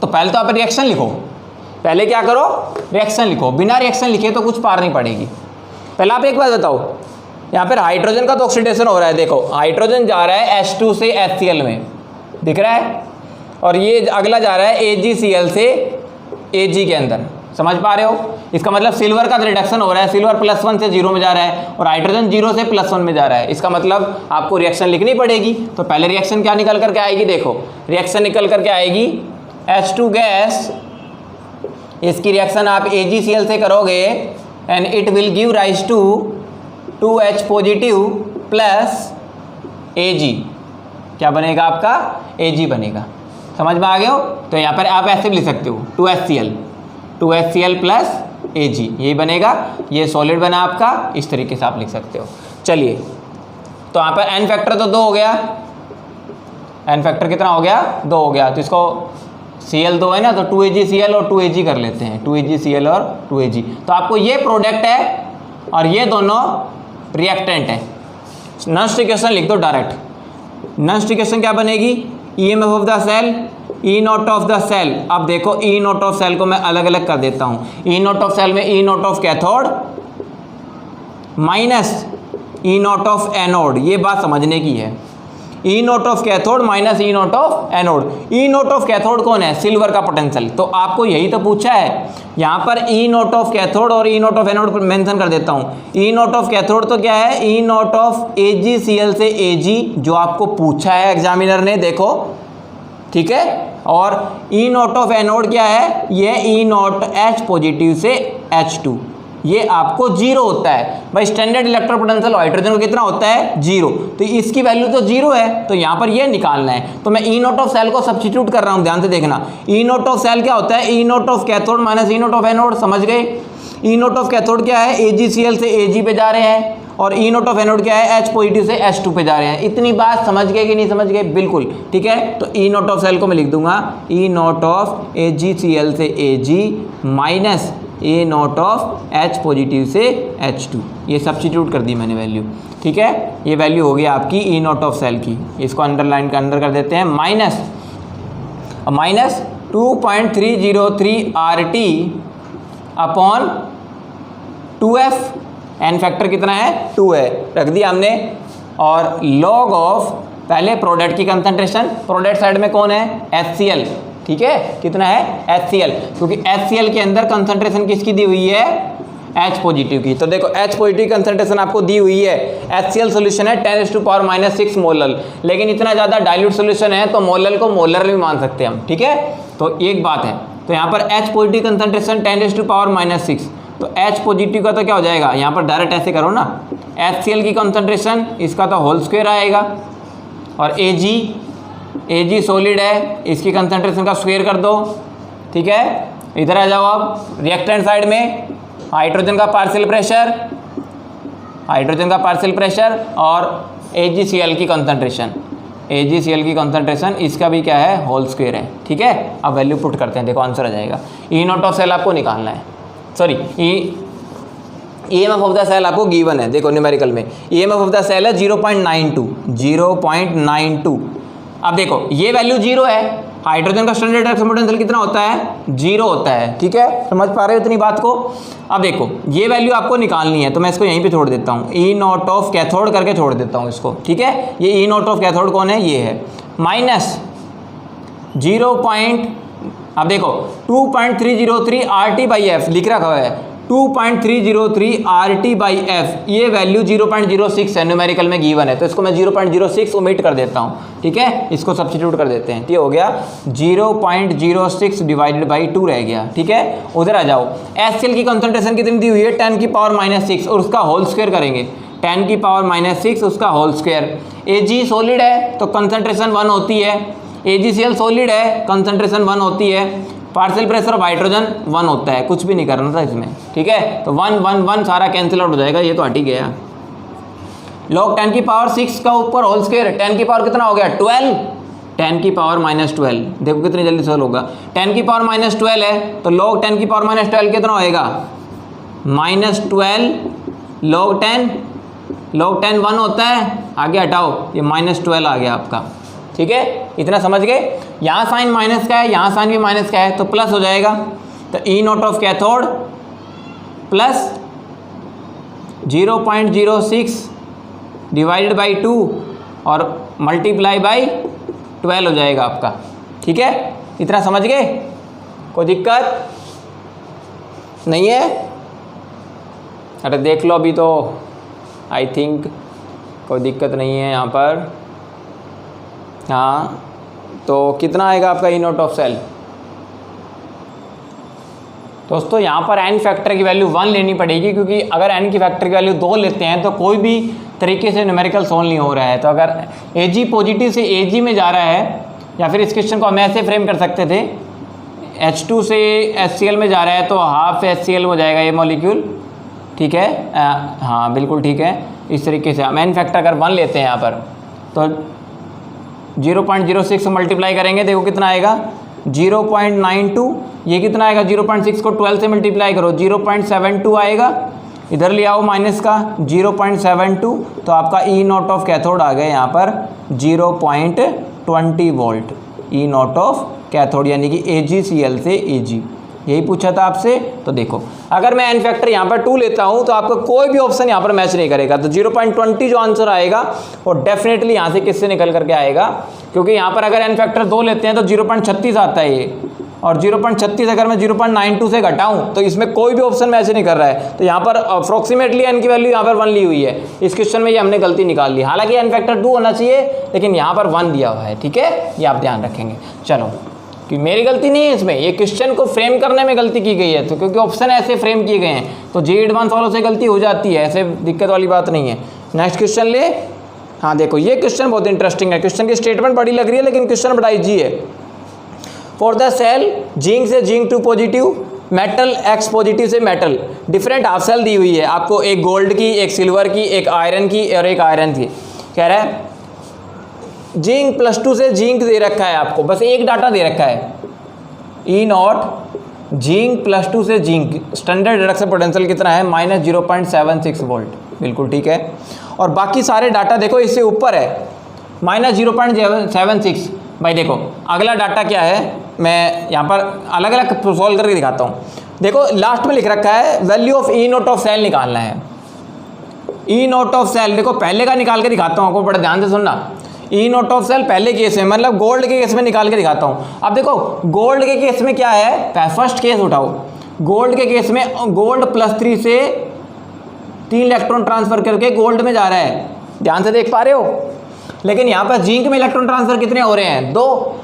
तो पहले तो आप रिएक्शन लिखो। पहले क्या करो, रिएक्शन लिखो। बिना रिएक्शन लिखे तो कुछ पार नहीं पड़ेगी। पहले आप एक बात बताओ, यहाँ पर हाइड्रोजन का तो ऑक्सीडेशन हो रहा है। देखो, हाइड्रोजन जा रहा है H2 से HCl में, दिख रहा है, और ये अगला जा रहा है AgCl से Ag के अंदर। समझ पा रहे हो? इसका मतलब सिल्वर का रिडक्शन हो रहा है। सिल्वर +1 से 0 में जा रहा है, और हाइड्रोजन 0 से +1 में जा रहा है। इसका मतलब आपको रिएक्शन लिखनी पड़ेगी। तो पहले रिएक्शन क्या निकल करके आएगी? देखो, रिएक्शन निकल करके आएगी H2 गैस, इसकी रिएक्शन आप AgCl से करोगे and it will give rise to 2H positive plus Ag। क्या बनेगा आपका? Ag बनेगा। समझ में आ गए हो? तो यहाँ पर आप ऐसे भी लिख सकते हो 2HCl प्लस Ag, यही बनेगा। ये सॉलिड बना आपका, इस तरीके से आप लिख सकते हो। चलिए, तो यहाँ पर N फैक्टर तो 2 हो गया। N फैक्टर कितना हो गया? 2 हो गया। तो इसको Cl 2 है ना, तो 2AgCl और 2Ag कर लेते हैं। 2AgCl और 2Ag। तो आपको ये प्रोडक्ट है और ये दोनों रिएक्टेंट है। नॉन स्टिकेशन लिख दो डायरेक्ट। नॉन स्टिकेशन क्या बनेगी? EMF of the cell, E0 of the cell. अब देखो, E0 ऑफ सेल को मैं अलग अलग कर देता हूँ। E0 ऑफ सेल में E0 of cathode minus E0 of anode. ये बात समझने की है। E0 of cathode minus E0 of anode. E0 of cathode कौन है? सिल्वर का पोटेंशियल। तो आपको यही तो पूछा है। यहाँ पर E0 ऑफ कैथोड और E0 ऑफ एनोड मेंशन कर देता हूँ। E0 ऑफ कैथोड तो क्या है? E0 ऑफ AgCl से Ag, जो आपको पूछा है एग्जामिनर ने, देखो, ठीक है। और E0 ऑफ एनोड क्या है? ये E0 H पॉजिटिव से H2, ये आपको 0 होता है। भाई, स्टैंडर्ड इलेक्ट्रोड पोटेंशियल हाइड्रोजन को कितना होता है? 0। तो इसकी वैल्यू तो 0 है, तो यहाँ पर ये निकालना है। तो मैं E0 ऑफ सेल को सब्स्टिट्यूट कर रहा हूँ, ध्यान से देखना। E0 ऑफ सेल क्या होता है? E0 of cathode minus E0 of anode. समझ गए? E0 ऑफ कैथोड क्या है? AgCl से Ag पे जा रहे हैं, और E0 ऑफ एनोड क्या है? H पॉजिटिव से H2 पे जा रहे हैं। इतनी बात समझ गए कि नहीं समझ गए? बिल्कुल, ठीक है। तो E0 ऑफ सेल को मैं लिख दूंगा E0 ऑफ AgCl से Ag minus A0 of H positive से H2। ये सब्स्टिट्यूट कर दी मैंने वैल्यू, ठीक है। ये वैल्यू हो गई आपकी E0 ऑफ सेल की। इसको अंडरलाइन के अंदर कर देते हैं, minus 2.303 RT upon 2F। N factor कितना है? 2 है, रख दिया हमने। और लॉग ऑफ पहले प्रोडक्ट की कंसंट्रेशन, प्रोडक्ट साइड में कौन है? HCl, ठीक है। कितना है? HCl, क्योंकि HCl के अंदर कंसंट्रेशन किसकी दी हुई है? H पॉजिटिव की। तो देखो, H पॉजिटिव कंसंट्रेशन आपको दी हुई है। HCl सोल्यूशन है 10⁻⁻6 मोलल, लेकिन इतना ज़्यादा डाइल्यूट सोल्यूशन है तो मोलल को मोलर भी मान सकते हैं हम, ठीक है। तो एक बात है, तो यहाँ पर H पॉजिटिव कंसंट्रेशन 10⁻⁻6, तो H पॉजिटिव का तो क्या हो जाएगा? यहाँ पर डायरेक्ट ऐसे करो ना, HCl की कंसंट्रेशन, इसका तो होल स्क्वायर आएगा, और Ag सॉलिड है, इसकी कंसंट्रेशन का स्क्वायर कर दो, ठीक है। इधर आ जाओ अब, रिएक्टेंट साइड में हाइड्रोजन का पार्शियल प्रेशर और AgCl की कंसंट्रेशन, इसका भी क्या है? होल स्क्वायर है, ठीक है। अब वैल्यू पुट करते हैं, देखो आंसर आ जाएगा। E0 ऑफ सेल आपको निकालना है, sorry EMF of the cell आपको गिवन है। देखो न्यूमेरिकल में EMF ऑफ द सेल है 0.92। अब देखो, ये वैल्यू 0 है। हाइड्रोजन का स्टैंडर्ड रिएक्शन पोटेंशियल कितना होता है? 0 होता है, ठीक है। समझ पा रहे हो इतनी बात को? अब देखो, ये वैल्यू आपको निकालनी है, तो मैं इसको यहीं पे छोड़ देता हूँ। E0 ऑफ कैथोड करके छोड़ देता हूँ इसको, ठीक है। ये E0 ऑफ कैथोड कौन है? ये है, माइनस 0. अब देखो 2.303 RT/F लिख रखा है, 2.303 RT/F, ये वैल्यू 0.06 है, न्यूमेरिकल में गिवन है, तो इसको मैं 0.06 ओमिट कर देता हूँ, ठीक है। इसको सब्स्टिट्यूट कर देते हैं, तो ये हो गया 0.06 डिवाइडेड बाई 2 रह गया, ठीक है। उधर आ जाओ, HCl की कंसंट्रेशन कितनी दी हुई है? 10⁻⁻6, और उसका होल स्क्वायर करेंगे, 10 की पावर -6 उसका होल स्क्वायर। Ag सॉलिड है तो कंसंट्रेशन 1 होती है, AgCl सॉलिड है कंसंट्रेशन 1 होती है, पार्शियल प्रेशर ऑफ हाइड्रोजन 1 होता है, कुछ भी नहीं करना था इसमें, ठीक है। तो 1 1 1 सारा कैंसिल आउट हो जाएगा, ये तो हट ही गया। log 10 की पावर 6 का ऊपर होल स्क्वायर, 10 की पावर कितना हो गया 12, 10 की पावर -12, देखो कितनी जल्दी सॉल्व होगा। 10 की पावर -12 है तो log 10 की पावर -12 कितना होएगा, -12 log 10, log 10 1 होता है, आगे हटाओ, ये -12 आ गया आपका, ठीक है। इतना समझ गए। यहाँ साइन माइनस का है, यहाँ साइन भी माइनस का है तो प्लस हो जाएगा। तो E not of cathode plus 0.06 divided by 2 और मल्टीप्लाई बाई 12 हो जाएगा आपका, ठीक है। इतना समझ गए, कोई दिक्कत नहीं है। अरे देख लो अभी तो, आई थिंक कोई दिक्कत नहीं है यहाँ पर। हाँ तो कितना आएगा आपका ई नॉट ऑफ सेल। दोस्तों यहाँ पर एन फैक्टर की वैल्यू 1 लेनी पड़ेगी, क्योंकि अगर एन की फैक्टर की वैल्यू 2 लेते हैं तो कोई भी तरीके से न्यूमेरिकल सोल्व नहीं हो रहा है। तो अगर Ag पॉजिटिव से Ag में जा रहा है, या फिर इस क्वेश्चन को हम ऐसे फ्रेम कर सकते थे, H2 से HCl में जा रहा है तो हाफ HCl हो जाएगा ये मॉलिक्यूल, ठीक है। हाँ बिल्कुल ठीक है। इस तरीके से हम एन फैक्टर अगर 1 लेते हैं यहाँ पर तो 0.06 से मल्टीप्लाई करेंगे, देखो कितना आएगा 0.92, ये कितना आएगा 0.6 को 12 से मल्टीप्लाई करो 0.72 आएगा, इधर ले आओ माइनस का 0.72, तो आपका ई नॉट ऑफ कैथोड आ गया यहाँ पर 0.20 volt, E not of cathode यानी कि AgCl से Ag, यही पूछा था आपसे। तो देखो अगर मैं एन फैक्टर यहाँ पर 2 लेता हूँ तो आपका कोई भी ऑप्शन यहाँ पर मैच नहीं करेगा। तो 0.20 जो आंसर आएगा वो डेफिनेटली यहाँ से किससे निकल करके आएगा, क्योंकि यहाँ पर अगर एन फैक्टर 2 लेते हैं तो 0.36 आता है ये, और 0.36 अगर मैं 0.92 से घटाऊँ तो इसमें कोई भी ऑप्शन मैच नहीं कर रहा है। तो यहाँ पर अप्रोक्सीमेटली एन की वैल्यू यहाँ पर 1 ली हुई है। इस क्वेश्चन में ये हमने गलती निकाल ली, हालांकि एन फैक्टर 2 होना चाहिए लेकिन यहाँ पर 1 दिया हुआ है, ठीक है, ये आप ध्यान रखेंगे। चलो कि मेरी गलती नहीं है इसमें, ये क्वेश्चन को फ्रेम करने में गलती की गई है, तो क्योंकि ऑप्शन ऐसे फ्रेम किए गए हैं तो जे एडवांस वालों से गलती हो जाती है, ऐसे दिक्कत वाली बात नहीं है। नेक्स्ट क्वेश्चन ले। हाँ देखो ये क्वेश्चन बहुत इंटरेस्टिंग है, क्वेश्चन की स्टेटमेंट बड़ी लग रही है लेकिन क्वेश्चन बड़ा इजी है। फॉर द सेल जिंक से zinc 2 positive, metal X positive से मेटल, डिफरेंट हाफ सेल दी हुई है आपको, एक गोल्ड की, एक सिल्वर की, एक आयरन की और एक आयरन की। कह रहा है जिंक +2 से जिंक दे रखा है आपको, बस एक डाटा दे रखा है ई नॉट जिंक +2 से जिंक, स्टैंडर्ड रिडक्शन पोटेंशियल कितना है -0.76 वोल्ट, बिल्कुल ठीक है। और बाकी सारे डाटा देखो इससे ऊपर है -0.76। भाई देखो अगला डाटा क्या है, मैं यहाँ पर अलग अलग सॉल्व करके दिखाता हूँ। देखो लास्ट में लिख रखा है value of E not of cell निकालना है। ई नॉट ऑफ सेल देखो पहले का निकाल के दिखाता हूँ, आपको बड़ा ध्यान से सुनना। ई नॉट ऑफ सेल पहले केस में, मतलब गोल्ड के केस में निकाल के दिखाता हूँ। अब देखो गोल्ड के केस में क्या है, फर्स्ट केस उठाओ। गोल्ड के केस में गोल्ड +3 से 3 इलेक्ट्रॉन ट्रांसफर करके गोल्ड में जा रहा है, ध्यान से देख पा रहे हो। लेकिन यहाँ पर जिंक में इलेक्ट्रॉन ट्रांसफर कितने हो रहे हैं 2,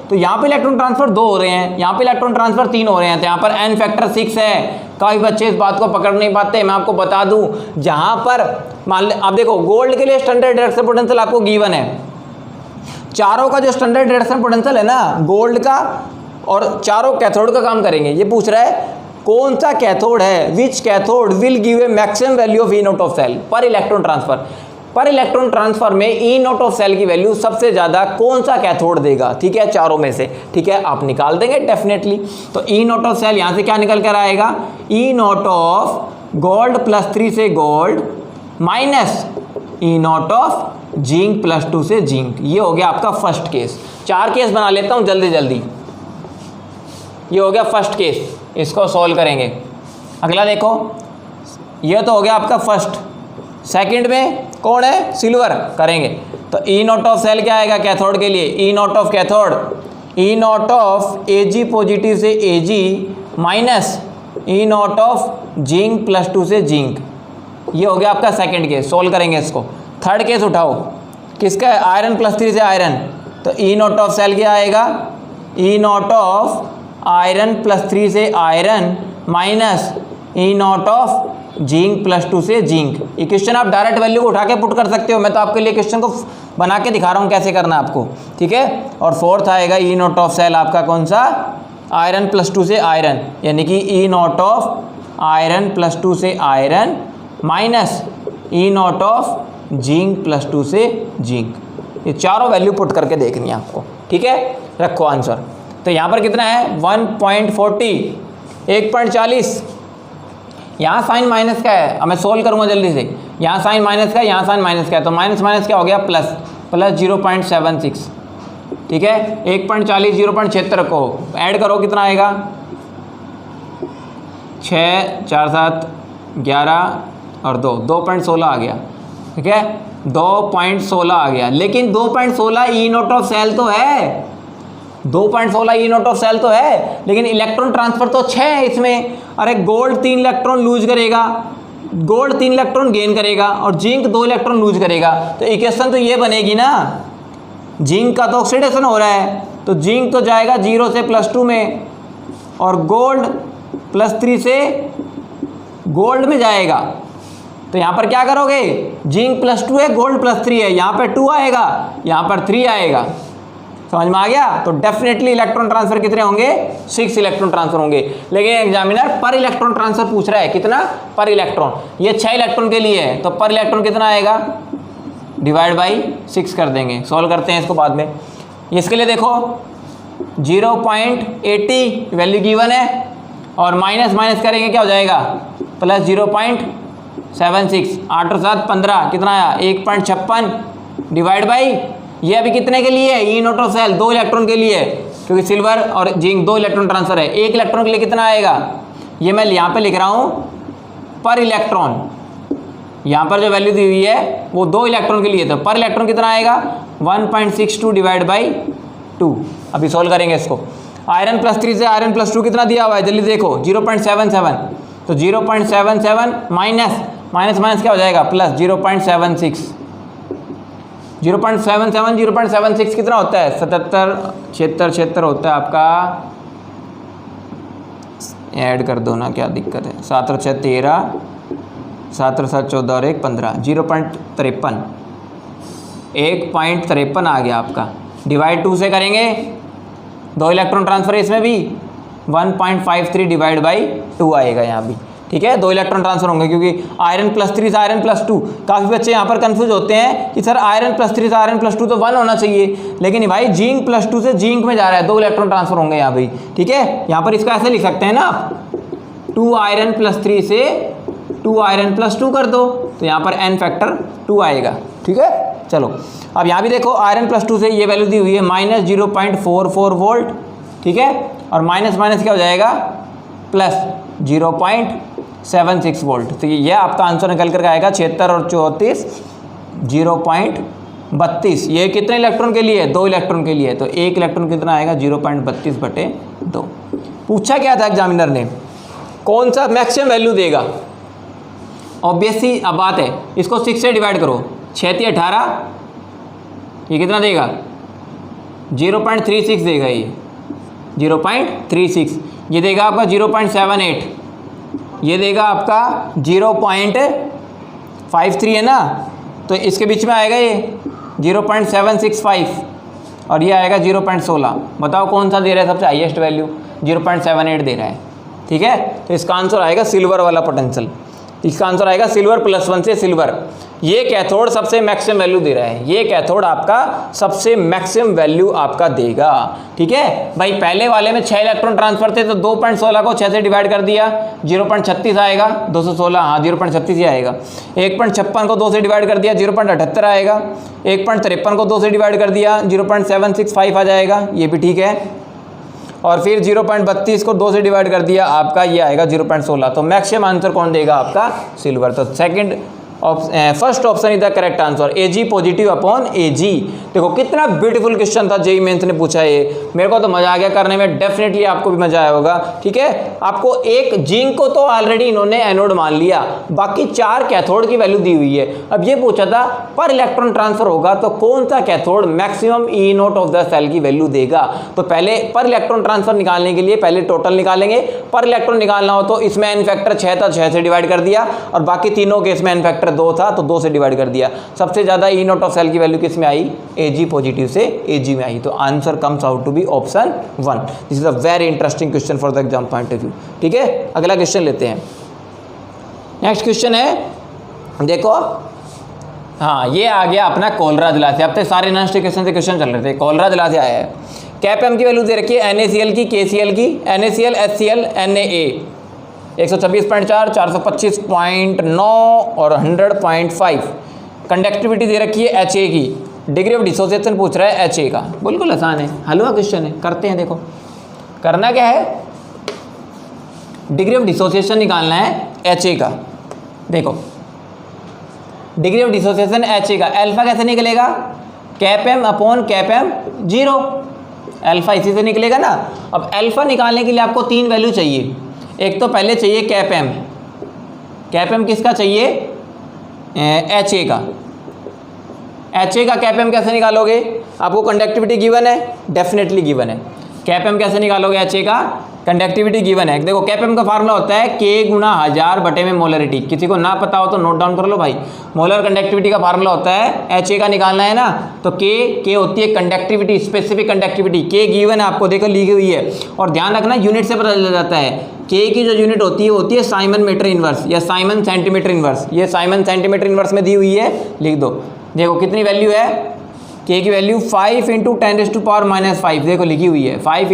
तो यहाँ पे इलेक्ट्रॉन ट्रांसफर 2 हो रहे हैं, यहाँ पे इलेक्ट्रॉन ट्रांसफर 3 हो रहे हैं, तो यहाँ पर एन फैक्टर 6 है। काफ़ी बच्चे इस बात को पकड़ नहीं पाते, मैं आपको बता दूं, जहाँ पर मान ले अब देखो गोल्ड के लिए स्टैंडर्ड रिडक्शन पोटेंशियल आपको गिवन है, चारों का जो स्टैंडर्ड रिडक्शन पोटेंशियल है ना गोल्ड का, और चारों कैथोड का काम करेंगे। ये पूछ रहा है कौन सा कैथोड है, which cathode will give a maximum value of E not of cell per electron transfer. Per electron transfer में ई नॉट ऑफ सेल की वैल्यू सबसे ज़्यादा कौन सा कैथोड देगा, ठीक है, चारों में से, ठीक है, आप निकाल देंगे डेफिनेटली। तो ई नॉट ऑफ सेल यहाँ से क्या निकल कर आएगा, ई नॉट ऑफ गोल्ड +3 से gold minus E not of zinc +2 से जिंक। ये हो गया आपका फर्स्ट केस। 4 केस बना लेता हूँ जल्दी जल्दी। ये हो गया फर्स्ट केस, इसको सॉल्व करेंगे। अगला देखो, ये तो हो गया आपका फर्स्ट। सेकंड में कौन है, सिल्वर, करेंगे। तो ई नॉट ऑफ सेल क्या आएगा कैथोड के लिए, E not of cathode, E not of Ag positive से Ag minus E not of zinc +2 से जिंक। ये हो गया आपका सेकंड केस, सॉल्व करेंगे इसको। थर्ड केस उठाओ, किसका है, आयरन +3 से आयरन, तो ई नॉट ऑफ सेल क्या आएगा, ई नॉट ऑफ आयरन +3 से iron minus E not of zinc plus 2 से जिंक। ये क्वेश्चन आप डायरेक्ट वैल्यू को उठा के पुट कर सकते हो, मैं तो आपके लिए क्वेश्चन को बना के दिखा रहा हूँ कैसे करना आपको, ठीक है। और फोर्थ आएगा ई नॉट ऑफ सेल आपका कौन सा, आयरन प्लस 2 से आयरन, यानी कि E not of iron plus 2 से iron minus E not of zinc plus 2 से जिंक। ये चारों वैल्यू पुट करके देखनी है आपको, ठीक है। रखो आंसर। तो यहाँ पर कितना है 1.40, 1.40। यहाँ साइन माइनस का है, अब मैं सोल्व करूँगा जल्दी से। यहाँ साइन माइनस का है, यहाँ साइन माइनस का है, तो माइनस माइनस क्या हो गया प्लस, प्लस 0.76, ठीक है। 1.40 0.76 को ऐड करो, कितना आएगा 6 4 7 11 और 2, 2.16 आ गया, ठीक है। 2.16 आ गया, लेकिन 2.16 ई नॉट ऑफ सेल तो है, 2.16 ई नॉट ऑफ सेल तो है, लेकिन इलेक्ट्रॉन ट्रांसफर तो 6 है इसमें। अरे गोल्ड 3 इलेक्ट्रॉन लूज करेगा, गोल्ड 3 इलेक्ट्रॉन गेन करेगा और जिंक 2 इलेक्ट्रॉन लूज करेगा, तो इक्वेशन तो ये बनेगी ना, जिंक का तो ऑक्सीडेशन हो रहा है, तो जिंक तो जाएगा 0 से +2 में और गोल्ड +3 से गोल्ड में जाएगा। तो यहाँ पर क्या करोगे, जिंक +2 है, गोल्ड +3 है, यहाँ पर 2 आएगा, यहाँ पर 3 आएगा, समझ में आ गया। तो डेफिनेटली इलेक्ट्रॉन ट्रांसफर कितने होंगे, 6 इलेक्ट्रॉन ट्रांसफर होंगे। लेकिन एग्जामिनर पर इलेक्ट्रॉन ट्रांसफर पूछ रहा है, कितना पर इलेक्ट्रॉन, ये 6 इलेक्ट्रॉन के लिए है, तो पर इलेक्ट्रॉन कितना आएगा, डिवाइड बाई 6 कर देंगे। सॉल्व करते हैं इसको बाद में। इसके लिए देखो 0.80 वैल्यू गिवन है और माइनस माइनस करेंगे क्या हो जाएगा, प्लस 0.76, 8 और 7 15, कितना आया 1.56 डिवाइड बाई, ये अभी कितने के लिए है, ई नॉट ऑफ सेल 2 इलेक्ट्रॉन के लिए, क्योंकि सिल्वर और जिंक 2 इलेक्ट्रॉन ट्रांसफर है, 1 इलेक्ट्रॉन के लिए कितना आएगा, ये मैं यहाँ पे लिख रहा हूँ पर इलेक्ट्रॉन, यहाँ पर जो वैल्यू दी हुई है वो 2 इलेक्ट्रॉन के लिए, तो पर इलेक्ट्रॉन कितना आएगा 1.62 डिवाइड बाई 2। अभी सोल्व करेंगे इसको। आयरन +3 से आयरन +2 कितना दिया हुआ है, जल्दी देखो 0.77, तो 0.77 माइनस माइनस माइनस क्या हो जाएगा प्लस 0.76, 0.77 0.76 कितना होता है 77 76 होता है आपका, ऐड कर दो ना, क्या दिक्कत है, 7 और 6 13, 7 और 7 14 और 1 15, 0.53, 1.53 आ गया आपका। डिवाइड 2 से करेंगे, 2 इलेक्ट्रॉन ट्रांसफर है इसमें भी, 1.53 डिवाइड बाई 2 आएगा यहाँ भी, ठीक है। 2 इलेक्ट्रॉन ट्रांसफर होंगे, क्योंकि आयरन +3 से आयरन +2, काफ़ी बच्चे यहाँ पर कंफ्यूज होते हैं कि सर आयरन +3 से आयरन +2 तो 1 होना चाहिए, लेकिन भाई जिंक +2 से जिंक में जा रहा है, 2 इलेक्ट्रॉन ट्रांसफर होंगे यहाँ भी, ठीक है। यहाँ पर इसका ऐसे लिख सकते हैं ना आप, 2 आयरन +3 से 2 आयरन +2 कर दो, तो यहाँ पर n फैक्टर 2 आएगा, ठीक है। चलो अब यहाँ भी देखो आयरन +2 से ये वैल्यू दी हुई है -0.44 वोल्ट, ठीक है, और माइनस माइनस क्या हो जाएगा प्लस 0.76 वोल्ट। तो ये आपका आंसर निकल कर आएगा 76 और 34 0.32। ये कितने इलेक्ट्रॉन के लिए, 2 इलेक्ट्रॉन के लिए, तो 1 इलेक्ट्रॉन कितना आएगा 0.32/2। पूछा क्या था एग्जामिनर ने, कौन सा मैक्सिमम वैल्यू देगा। ऑब्वियसली अब बात है, इसको 6 से डिवाइड करो, 6 × 18, ये कितना देगा 0.36 देगा, ये 0.36, ये देगा आपका 0.78, ये देगा आपका 0.53 है ना, तो इसके बीच में आएगा ये 0.765 और ये आएगा 0.16। बताओ कौन सा दे रहा है सबसे हाईएस्ट वैल्यू, 0.78 दे रहा है, ठीक है। तो इसका आंसर आएगा सिल्वर वाला पोटेंशियल, इसका आंसर आएगा सिल्वर +1 से सिल्वर। ये कैथोड सबसे मैक्सिमम वैल्यू दे रहा है, ये कैथोड आपका सबसे मैक्सिमम वैल्यू आपका देगा, ठीक है भाई। पहले वाले में 6 इलेक्ट्रॉन ट्रांसफर थे, तो 2.16 को 6 से डिवाइड कर दिया, 0.36 आएगा, 216, हाँ 0.36 ही आएगा। 1.56 को 2 से डिवाइड कर दिया, 0.78 आएगा। 1.53 को 2 से डिवाइड कर दिया, 0.765 आ जाएगा, ये भी ठीक है। और फिर 0.32 को 2 से डिवाइड कर दिया, आपका ये आएगा 0.16। तो मैक्सिमम आंसर कौन देगा आपका, सिल्वर। तो second first option is the correct answer, Ag positive upon Ag। देखो कितना ब्यूटीफुल क्वेश्चन था, जेईई मेंस ने पूछा ये, मेरे को तो मजा आ गया करने में, डेफिनेटली आपको भी मजा आया होगा। ठीक है, आपको एक जिंक को तो ऑलरेडी इन्होंने एनोड मान लिया, बाकी 4 कैथोड की वैल्यू दी हुई है। अब ये पूछा था पर इलेक्ट्रॉन ट्रांसफर होगा तो कौन सा cathode maximum E naught of the cell की वैल्यू देगा। तो पहले पर इलेक्ट्रॉन ट्रांसफर निकालने के लिए पहले टोटल निकालेंगे, पर इलेक्ट्रॉन निकालना हो तो इसमें एन फैक्टर 6 था, 6 से डिवाइड कर दिया, और बाकी तीनों केस में एन फैक्टर 2 था तो 2 से डिवाइड कर दिया। सबसे ज्यादा ई नोट ऑफ सेल की वैल्यू किस में आई, Ag पॉजिटिव से Ag में आई। तो answer comes out to be option 1। This is a very interesting question for the exam point of view. ठीक है, अगला क्वेश्चन लेते हैं। नेक्स्ट क्वेश्चन है, देखो हाँ ये आ गया अपना कोलरा जिला से। अब तक सारे नॉन स्टिकेशन से क्वेश्चन चल रहे थे, कोलरा जिला से आया है। कैप एम की वैल्यू दे रखी है, NaCl की, KCl की, NaCl, HCl, Na 126.4, 425.9 और 100.5। कंडक्टिविटी दे रखी है Ha की, डिग्री ऑफ डिसोसिएशन पूछ रहा है Ha का। बिल्कुल आसान है, हलवा क्वेश्चन है, करते हैं। देखो करना क्या है, डिग्री ऑफ डिसोसिएशन निकालना है Ha का। देखो डिग्री ऑफ डिसोसिएशन Ha का, अल्फा कैसे निकलेगा, cap M upon cap M 0, alpha इसी से निकलेगा ना। अब अल्फा निकालने के लिए आपको 3 वैल्यू चाहिए। एक तो पहले चाहिए कैप एम, कैप एम किसका चाहिए, Ha का। Ha का कैप एम कैसे निकालोगे, आपको कंडक्टिविटी गिवन है, डेफिनेटली गिवन है। कैप एम कैसे निकालोगे, Ha का कंडक्टिविटी गिवन है। देखो कैप एम का फार्मूला होता है K गुणा 1000 बटे में मोलरिटी। किसी को ना पता हो तो नोट डाउन कर लो भाई। मोलर कंडक्टिविटी का फार्मूला होता है, Ha का निकालना है ना, तो K होती है conductivity, specific conductivity. K given है, आपको देखो लिखी हुई है। और ध्यान रखना यूनिट से पता चल जाता है, K की जो यूनिट होती है साइमन मीटर इनवर्स या साइमन सेंटीमीटर इनवर्स। ये साइमन सेंटीमीटर इनवर्स में दी हुई है, लिख दो। देखो कितनी वैल्यू है, K की वैल्यू 5 × 10⁻⁵ देखो लिखी हुई है, 5 ×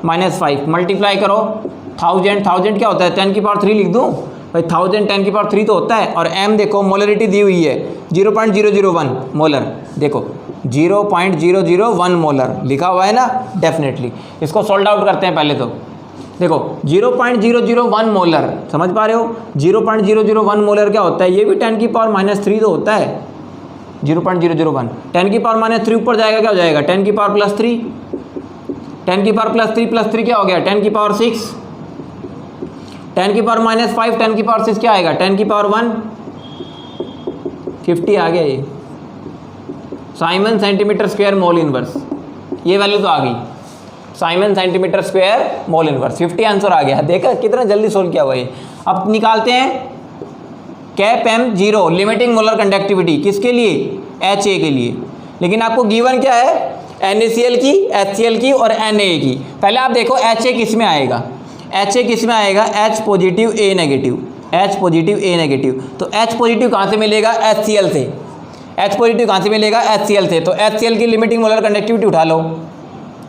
10⁻⁵ मल्टीप्लाई करो 1000 क्या होता है, 10⁻³ लिख दूँ भाई, 1000 10⁻³ तो होता है। और m देखो मोलरिटी दी हुई है 0.001 मोलर, देखो 0.001 मोलर लिखा हुआ है ना, डेफिनेटली। इसको सोल्ड आउट करते हैं पहले तो। देखो 0.001 मोलर, समझ पा रहे हो, 0.001 मोलर क्या होता है, ये भी 10⁻³ तो होता है। 0.001 10⁻³ ऊपर जाएगा क्या हो जाएगा, 10⁻+3, 10⁻+3 + 3 क्या हो गया, 10⁻6, 10⁻−5 10⁻6 क्या आएगा, 10⁻1 50 आ गया। ये siemens centimetre square mole inverse, ये वैल्यू तो आ गई, siemens centimetre square mole inverse 50 answer आ गया। देखा कितना जल्दी सोल्व किया हुआ है। अब निकालते हैं cap M 0 limiting molar conductivity, किसके लिए, Ha के लिए। लेकिन आपको गिवन क्या है, NaCl की, HCl की और Na की। पहले आप देखो Ha किस में आएगा, Ha किस में आएगा, H positive A negative, H positive A negative. तो H पॉजिटिव कहाँ से मिलेगा, HCl से। H पॉजिटिव कहाँ से मिलेगा, HCl से। तो HCl की लिमिटिंग मोलर कंडक्टिविटी उठा लो,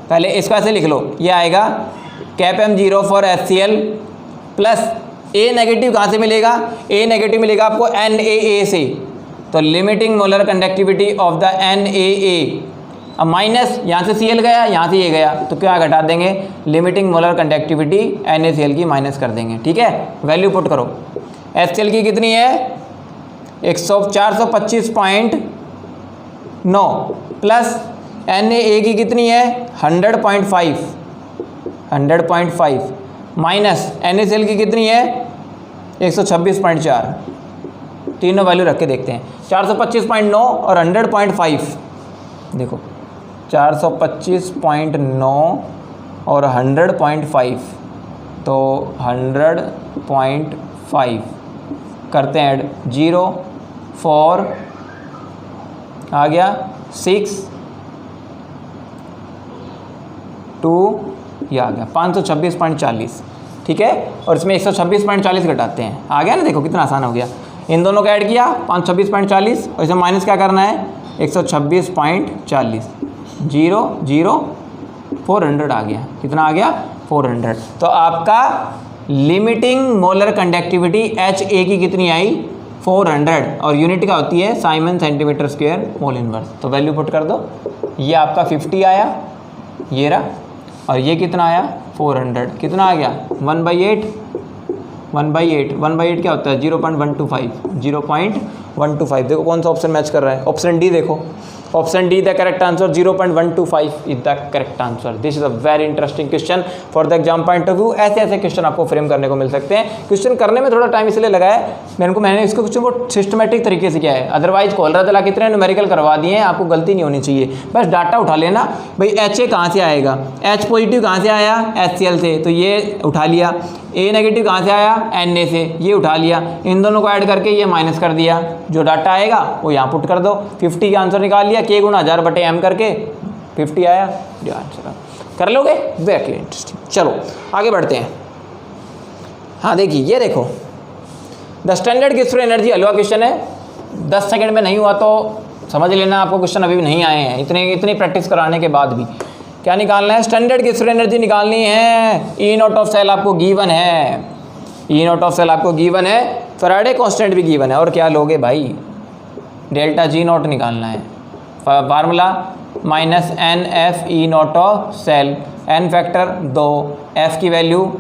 पहले इसको ऐसे लिख लो, ये आएगा cap M 0 for HCl plus A negative कहाँ से मिलेगा, A नेगेटिव मिलेगा आपको NaA से। तो limiting molar conductivity of the NaA। अब माइनस यहाँ से Cl गया, यहाँ से ये गया, तो क्या घटा देंगे, लिमिटिंग मोलर कंडक्टिविटी NaCl की माइनस कर देंगे। ठीक है, वैल्यू पुट करो। HCl की कितनी है, 425.9 प्लस Na की कितनी है 100.5 माइनस NaCl की कितनी है 126.4। तीनों वैल्यू रख के देखते हैं, 425.9 और 100.5। देखो 425.9 और 100.5, तो 100.5 करते हैं ऐड, 0 4 आ गया 6 2 ये आ गया 526.40। ठीक है, और इसमें 126.40 घटाते हैं, आ गया ना। देखो कितना आसान हो गया, इन दोनों का ऐड किया 526.40 और इसमें माइनस क्या करना है 126.40, 0 0 400 आ गया। कितना आ गया 400। तो आपका लिमिटिंग मोलर कंडक्टिविटी Ha की कितनी आई 400, और यूनिट क्या होती है Simon centimetre square mole inverse. तो वैल्यू पुट कर दो, ये आपका 50 आया, ये रहा, और ये कितना आया 400। कितना आ गया 1/8, 1/8, 1/8 क्या होता है 0.125, 0.125। देखो कौन सा ऑप्शन मैच कर रहा है, ऑप्शन डी देखो, option D the correct answer, 0.125 is the correct answer. This is a very interesting question for the exam point of view. ऐसे ऐसे क्वेश्चन आपको फ्रेम करने को मिल सकते हैं। क्वेश्चन करने में थोड़ा टाइम इसलिए लगा है, मैंने इसको क्वेश्चन को सिस्टमेटिक तरीके से किया है, अदरवाइज कोलरा तला कितने न्यूमेरिकल करवा दिए हैं, आपको गलती नहीं होनी चाहिए, बस डाटा उठा लेना। भाई HA कहाँ से आएगा, H पॉजिटिव कहाँ से आया, HCl से, तो ये उठा लिया। A नेगेटिव कहाँ से आया, Na से, ये उठा लिया। इन दोनों को ऐड करके ये माइनस कर दिया, जो डाटा आएगा वो यहाँ पुट कर दो। 50 का आंसर निकाल लिया, K गुना 1000/m करके 50 आया, जो आंसर कर लोगे। Very interesting. चलो आगे बढ़ते हैं। हाँ देखिए, ये देखो the standard gives for energy, halwa question है। 10 सेकंड में नहीं हुआ तो समझ लेना आपको क्वेश्चन अभी भी नहीं आए हैं, इतनी प्रैक्टिस कराने के बाद भी। क्या निकालना है, स्टैंडर्ड गिव्स फॉर एनर्जी निकालनी है। ई नॉट ऑफ सेल आपको गिवन है, ई नॉट ऑफ सेल आपको गिवन है, फैराडे कांस्टेंट भी गिवन है। और क्या लोगे भाई, डेल्टा G नॉट निकालना है। Formula -NF E not of cell, n factor 2, f की वैल्यू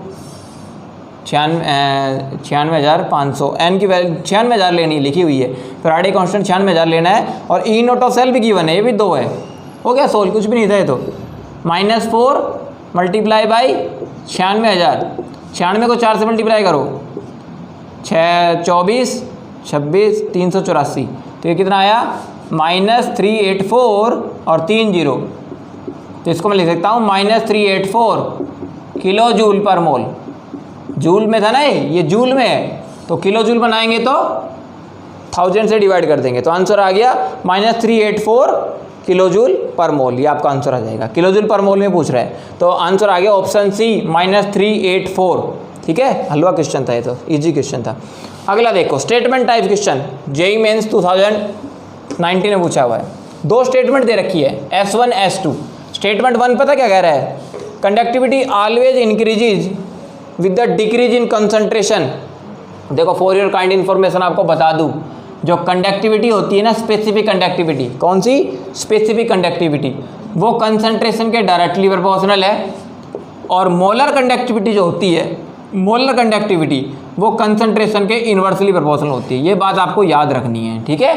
96,500, n की वैल्यू 96,000 लेनी लिखी हुई है, फैराडे कांस्टेंट 96,000 लेना है, और ई नॉट ऑफ सेल भी गिवन है, ये भी 2 है। हो गया सोल्व, कुछ भी नहीं था ये तो। -4 मल्टीप्लाई बाई 96,000, 96 को 4 से मल्टीप्लाई करो, 6 24 26 384, तो ये कितना आया -384 और 3 0, तो इसको मैं लिख सकता हूँ -384 किलो जूल पर मोल। जूल में था ना ये जूल में है, तो किलो जूल बनाएंगे तो 1000 से डिवाइड कर देंगे, तो आंसर आ गया -384 किलो जूल पर मोल। ये आपका आंसर आ जाएगा, किलो जूल पर मोल में पूछ रहा है, तो आंसर आ गया ऑप्शन सी -384। ठीक है, हलवा क्वेश्चन था ये, तो इजी क्वेश्चन था। अगला देखो, statement type question, JEE Mains 2019 में पूछा हुआ है। 2 स्टेटमेंट दे रखी है, S1 S2। स्टेटमेंट 1 पता क्या कह रहा है, conductivity always increases with the decrease in concentration. देखो फॉर योर काइंड इन्फॉर्मेशन आपको बता दूं, जो कंडक्टिविटी होती है ना, स्पेसिफिक कंडक्टिविटी, कौन सी, स्पेसिफिक कंडक्टिविटी, वो कंसंट्रेशन के डायरेक्टली प्रोपोर्शनल है, और मोलर कंडक्टिविटी जो होती है, मोलर कंडक्टिविटी वो कंसंट्रेशन के इन्वर्सली प्रोपोर्शनल होती है। ये बात आपको याद रखनी है, ठीक है।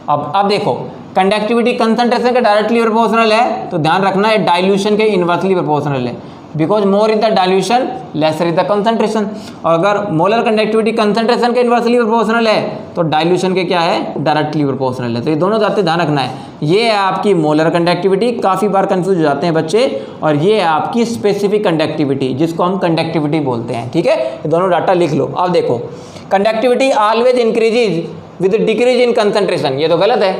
अब देखो, कंडक्टिविटी कंसंट्रेशन के डायरेक्टली प्रोपोर्शनल है, तो ध्यान रखना है डाइल्यूशन के इन्वर्सली प्रोपोर्शनल है, because more is the dilution lesser is the concentration. और अगर मोलर कंडक्टिविटी कंसंट्रेशन के इन्वर्सली प्रोपोर्शनल है, तो डाइल्यूशन के क्या है, डायरेक्टली प्रोपोर्शनल है। तो ये दोनों बातें ध्यान रखना है। ये है आपकी मोलर कंडक्टिविटी, काफ़ी बार कंफ्यूज हो जाते हैं बच्चे, और ये है आपकी स्पेसिफिक कंडक्टिविटी, जिसको हम कंडक्टिविटी बोलते हैं। ठीक है, ये दोनों डाटा लिख लो। अब देखो, conductivity always increases with decrease in concentration, ये तो गलत है,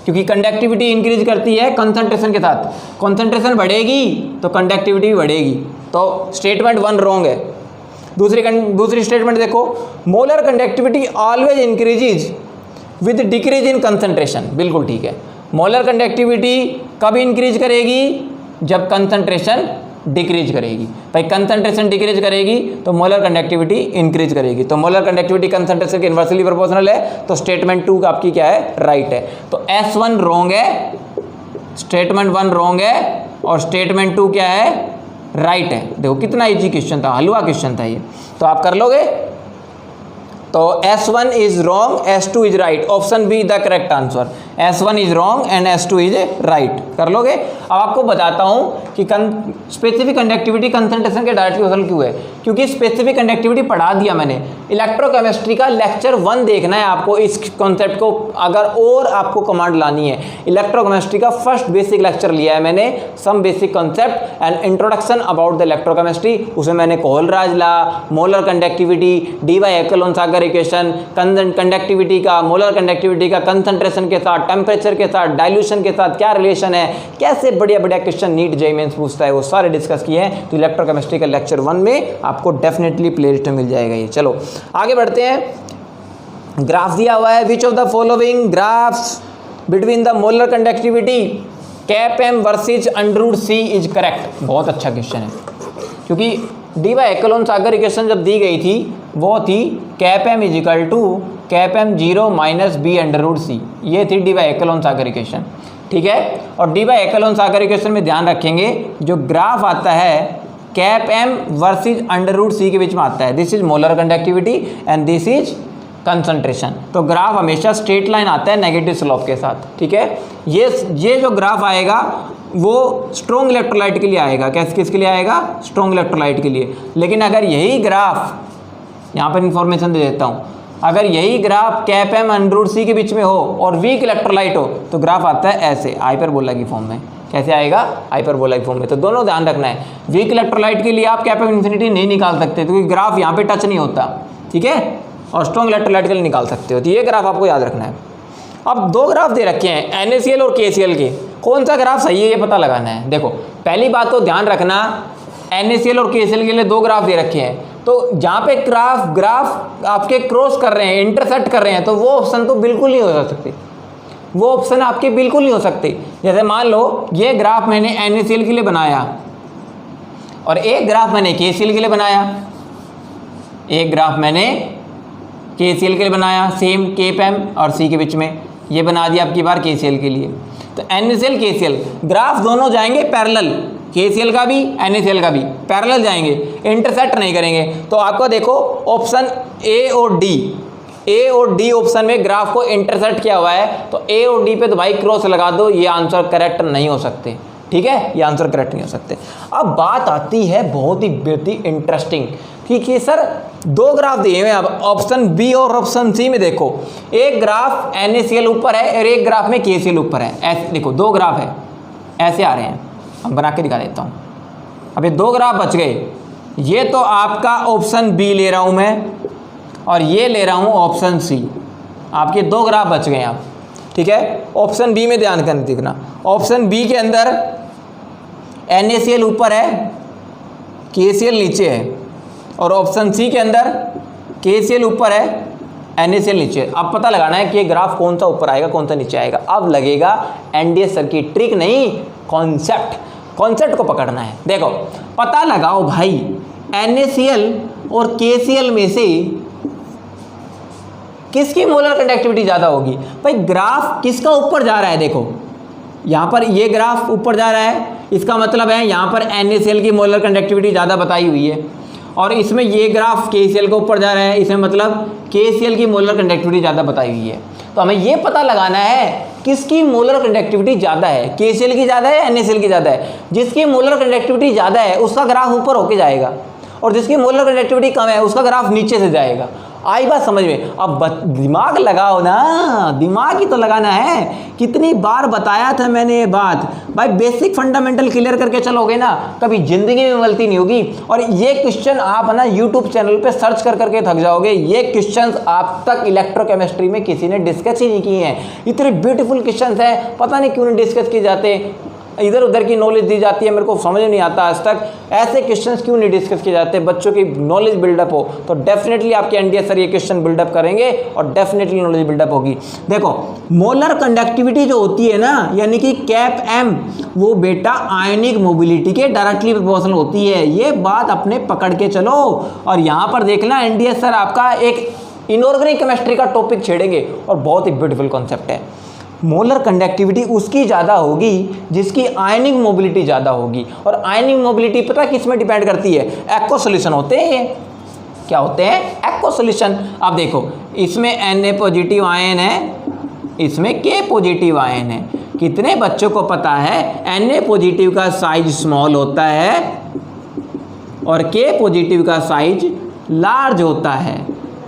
क्योंकि कंडक्टिविटी इंक्रीज करती है कंसंट्रेशन के साथ, कंसंट्रेशन बढ़ेगी तो कंडक्टिविटी भी बढ़ेगी, तो स्टेटमेंट 1 रॉन्ग है। दूसरी स्टेटमेंट देखो, molar conductivity always increases with decrease in concentration, बिल्कुल ठीक है। मोलर कंडक्टिविटी कब इंक्रीज करेगी, जब कंसंट्रेशन डिक्रीज करेगी। भाई कंसंट्रेशन डिक्रीज करेगी तो मोलर कंडक्टिविटी इंक्रीज करेगी, तो मोलर कंडक्टिविटी कंसंट्रेशन के इन्वर्सली प्रोपोर्शनल है, तो स्टेटमेंट 2 आपकी क्या है, राइट है। तो S1 रॉन्ग है, स्टेटमेंट 1 रॉन्ग है, और स्टेटमेंट 2 क्या है, राइट है। देखो कितना इजी क्वेश्चन था, हलवा क्वेश्चन था ये, तो आप कर लोगे। तो S1 is wrong, S2 is right, option be the correct answer. S1 is wrong and S2 is right, कर लोगे। अब आपको बताता हूँ कि स्पेसिफिक कंडक्टिविटी कंसंट्रेशन के डायरेक्टली प्रोपोर्शनल क्यों है, क्योंकि स्पेसिफिक कंडक्टिविटी पढ़ा दिया मैंने। इलेक्ट्रोकेमिस्ट्री का लेक्चर 1 देखना है आपको, इस कॉन्सेप्ट को अगर और आपको कमांड लानी है। इलेक्ट्रोकेमिस्ट्री का फर्स्ट बेसिक लेक्चर लिया है मैंने, some basic concept and introduction about the electrochemistry. उसमें मैंने Kohlrausch law, molar conductivity, Debye Huckel Onsager equation, conductivity का, मोलर कंडक्टिविटी का कंसंट्रेशन के साथ, टेम्परेचर के साथ, डाइल्यूशन के साथ क्या रिलेशन है, कैसे बढ़िया बढ़िया क्वेश्चन नीट जेईई मेंस पूछता है, वो सारे डिस्कस किए हैं। तो इलेक्ट्रोकेमिस्ट्री का लेक्चर 1 में आपको डेफिनेटली प्लेलिस्ट में मिल जाएगा ये। चलो आगे बढ़ते हैं। ग्राफ दिया हुआ है, which of the following graphs between the molar conductivity cap M versus √C is correct. बहुत अच्छा क्वेश्चन है, क्योंकि डी-वाई-एक्केलॉन-सागर इक्वेशन जब दी गई थी वो थी cap M equal to cap M 0 minus b/√C, ये थी डी-वाई-एक्केलॉन-सागर इक्वेशन। ठीक है, और डी-वाई-एक्केलॉन-सागर इक्वेशन में ध्यान रखेंगे जो ग्राफ आता है cap M versus under root C के बीच में आता है। This is molar conductivity and this is concentration. तो ग्राफ हमेशा स्ट्रेट लाइन आता है नेगेटिव स्लोप के साथ, ठीक है। ये जो ग्राफ आएगा वो स्ट्रॉन्ग इलेक्ट्रोलाइट के लिए आएगा। कैसे, किसके लिए आएगा? स्ट्रॉन्ग इलेक्ट्रोलाइट के लिए। लेकिन अगर यही ग्राफ, यहाँ पर इंफॉर्मेशन दे देता हूँ, अगर यही graph cap M under root C के बीच में हो और वीक इलेक्ट्रोलाइट हो तो ग्राफ आता है ऐसे, हाइपरबोला की फॉर्म में। कैसे आएगा? हाइपरबोला की फॉर्म में। तो दोनों ध्यान रखना है। वीक इलेक्ट्रोलाइट के लिए आप कैप एम इन्फिनिटी नहीं निकाल सकते क्योंकि ग्राफ यहाँ पे टच नहीं होता, ठीक है, और स्ट्रॉन्ग इलेक्ट्रोलाइट के लिए निकाल सकते हो। तो ये ग्राफ आपको याद रखना है। अब दो ग्राफ दे रखे हैं NaCl और KCl के, कौन सा ग्राफ सही है ये पता लगाना है। देखो पहली बात तो ध्यान रखना, NaCl और KCl के लिए दो ग्राफ दे रखे हैं, तो जहाँ पे ग्राफ आपके क्रॉस कर रहे हैं, इंटरसेक्ट कर रहे हैं, तो वो ऑप्शन तो बिल्कुल नहीं हो सकते, वो ऑप्शन आपके बिल्कुल नहीं हो सकते। जैसे मान लो ये ग्राफ मैंने NaCl के लिए बनाया और एक ग्राफ मैंने KCl के लिए बनाया, एक ग्राफ मैंने KCl के लिए बनाया, सेम केप एम और सी के बीच में, ये बना दिया आपकी बार KCl के लिए। तो NaCl KCl ग्राफ दोनों जाएंगे पैरेलल, KCl का भी NaCl का भी पैरेलल जाएंगे, इंटरसेक्ट नहीं करेंगे। तो आपको देखो ऑप्शन ए और डी ऑप्शन में ग्राफ को इंटरसेक्ट किया हुआ है, तो ए और डी पे तो भाई क्रॉस लगा दो, ये आंसर करेक्ट नहीं हो सकते, ठीक है, ये आंसर करेक्ट नहीं हो सकते। अब बात आती है बहुत ही इंटरेस्टिंग, ठीक है सर, दो ग्राफ दिए हुए हैं। अब ऑप्शन बी और ऑप्शन सी में देखो, एक ग्राफ NaCl ऊपर है और एक ग्राफ में KCl ऊपर है। ऐसे देखो दो ग्राफ है, ऐसे आ रहे हैं, हम बना के दिखा देता हूँ। अब ये दो ग्राफ बच गए, ये तो आपका ऑप्शन बी ले रहा हूँ मैं और ये ले रहा हूँ ऑप्शन सी, आपके दो ग्राफ बच गए आप, ठीक है। ऑप्शन बी में ध्यान करके देखना, ऑप्शन बी के अंदर NaCl ऊपर है, KCl नीचे है, और ऑप्शन सी के अंदर KCl ऊपर है, NaCl नीचे है। अब पता लगाना है कि ये ग्राफ कौन सा ऊपर आएगा कौन सा नीचे आएगा। अब लगेगा NDS सर की ट्रिक, नहीं कॉन्सेप्ट को पकड़ना है। देखो पता लगाओ भाई NaCl और KCl में से किसकी मोलर कंडक्टिविटी ज़्यादा होगी। भाई ग्राफ किसका ऊपर जा रहा है, देखो यहाँ पर ये ग्राफ ऊपर जा रहा है, इसका मतलब है यहाँ पर NaCl की मोलर कंडक्टिविटी ज़्यादा बताई हुई है, और इसमें ये ग्राफ KCl के ऊपर जा रहा है, इसमें मतलब KCl की मोलर कंडक्टिविटी ज़्यादा बताई हुई है। तो हमें ये पता लगाना है किसकी मोलर कंडक्टिविटी ज़्यादा है, KCl की ज़्यादा है NaCl की ज़्यादा है। जिसकी मोलर कंडक्टिविटी ज़्यादा है उसका ग्राफ ऊपर होके जाएगा, और जिसकी मोलर कंडक्टिविटी कम है उसका ग्राफ नीचे से जाएगा। आई बात समझ में? अब दिमाग लगाओ ना, दिमाग ही तो लगाना है। कितनी बार बताया था मैंने ये बात, भाई बेसिक फंडामेंटल क्लियर करके चलोगे ना, कभी जिंदगी में गलती नहीं होगी। और ये क्वेश्चन आप ना यूट्यूब चैनल पे सर्च कर करके थक जाओगे। ये क्वेश्चंस आप तक इलेक्ट्रोकेमिस्ट्री में किसी ने डिस्कस ही नहीं किए हैं। इतने ब्यूटीफुल क्वेश्चंस हैं, पता नहीं क्यों नहीं डिस्कस किए जाते, इधर उधर की नॉलेज दी जाती है, मेरे को समझ नहीं आता आज तक ऐसे क्वेश्चंस क्यों नहीं डिस्कस किए जाते। बच्चों की नॉलेज बिल्डअप हो तो डेफिनेटली आपके NDS सर ये क्वेश्चन बिल्डअप करेंगे और डेफिनेटली नॉलेज बिल्डअप होगी। देखो मोलर कंडक्टिविटी जो होती है ना, यानी कि कैप एम, वो बेटा आयनिक मोबिलिटी के डायरेक्टली प्रोपोर्शनल होती है। ये बात अपने पकड़ के चलो। और यहाँ पर देखना NDS सर आपका एक इनऑर्गेनिक केमिस्ट्री का टॉपिक छेड़ेंगे और बहुत ही ब्यूटीफुल कॉन्सेप्ट है। मोलर कंडक्टिविटी उसकी ज़्यादा होगी जिसकी आयनिक मोबिलिटी ज़्यादा होगी, और आयनिक मोबिलिटी पता किस में डिपेंड करती है? एक्वा सॉल्यूशन होते हैं, क्या होते हैं? Aqua solution. अब देखो इसमें Na पॉजिटिव आयन है, इसमें K पॉजिटिव आयन है। कितने बच्चों को पता है Na पॉजिटिव का साइज स्मॉल होता है और K पॉजिटिव का साइज लार्ज होता है।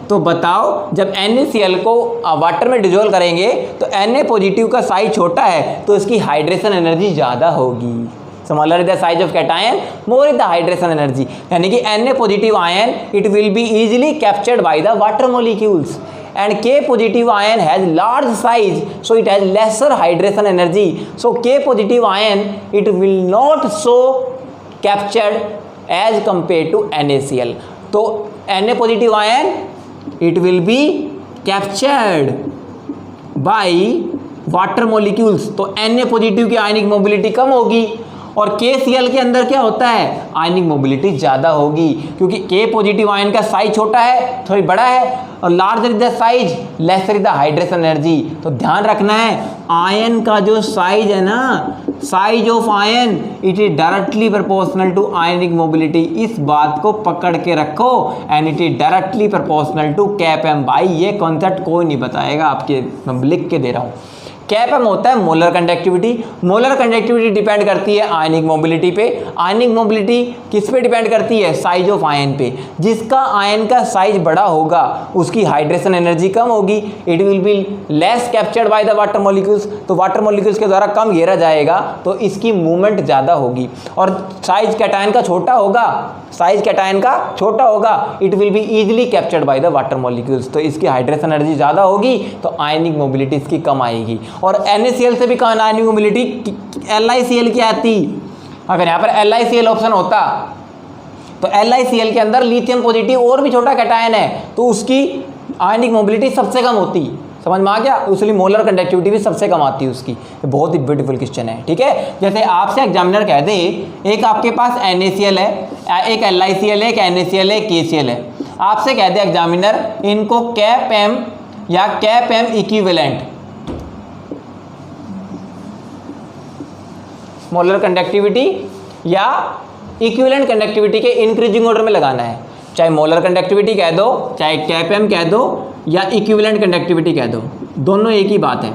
तो बताओ जब NaCl को वाटर में डिजोल्व करेंगे तो Na पॉजिटिव का साइज छोटा है तो इसकी हाइड्रेशन एनर्जी ज़्यादा होगी। Smaller the size of cation more is the hydration energy, यानी कि Na positive ion it will be easily captured by the water molecules and K positive ion has large size so it has lesser hydration energy, so K positive ion it will not so captured as compared to NaCl. तो Na positive ion it will be captured by water molecules, तो Na positive की आयनिक mobility कम होगी और KCl के अंदर क्या होता है, आयनिक मोबिलिटी ज़्यादा होगी, क्योंकि K पॉजिटिव आयन का साइज छोटा है, थोड़ी बड़ा है, और larger the size lesser the hydration energy. तो ध्यान रखना है आयन का जो साइज है ना, size of ion it is directly proportional to ionic mobility. इस बात को पकड़ के रखो, and it is directly proportional to km। भाई ये कॉन्सेप्ट कोई नहीं बताएगा आपके, मैं लिख के दे रहा हूँ। km होता है molar conductivity. Molar conductivity depend करती है आयनिक मोबिलिटी पे। आयनिक मोबिलिटी किस पे डिपेंड करती है, साइज ऑफ आयन पे। जिसका आयन का साइज बड़ा होगा उसकी हाइड्रेशन एनर्जी कम होगी, it will be less captured by the water molecules, तो वाटर मॉलिक्यूल्स के द्वारा कम घेरा जाएगा, तो इसकी मूवमेंट ज़्यादा होगी। और साइज कैटायन का छोटा होगा, साइज कैटायन का छोटा होगा, it will be easily captured by the water molecules, तो इसकी हाइड्रेशन एनर्जी ज़्यादा होगी, तो आयनिक मोबिलिटी इसकी कम आएगी। और NaCl से भी कम आयनिक मोबिलिटी LiCl की आती। अगर यहाँ पर LiCl ऑप्शन होता तो LiCl के अंदर लिथियम पॉजिटिव और भी छोटा कैटायन है, तो उसकी आयनिक मोबिलिटी सबसे कम होती। समझ में आ गया, इसलिए मोलर कंडक्टिविटी भी सबसे कम आती है उसकी। बहुत ही ब्यूटीफुल क्वेश्चन है, ठीक है। जैसे आपसे एग्जामिनर कह दे एक आपके पास NaCl है, एक LiCl है, एक NaCl है, KCl है, आपसे कह दे एग्जामिनर इनको CAPM या CAPM इक्विवेलेंट मोलर कंडक्टिविटी या इक्विवेलेंट कंडक्टिविटी के इंक्रीजिंग ऑर्डर में लगाना है। चाहे मोलर कंडक्टिविटी कह दो, चाहे कैपएम कह दो, या इक्विवेलेंट कंडक्टिविटी कह दो, दोनों एक ही बात है।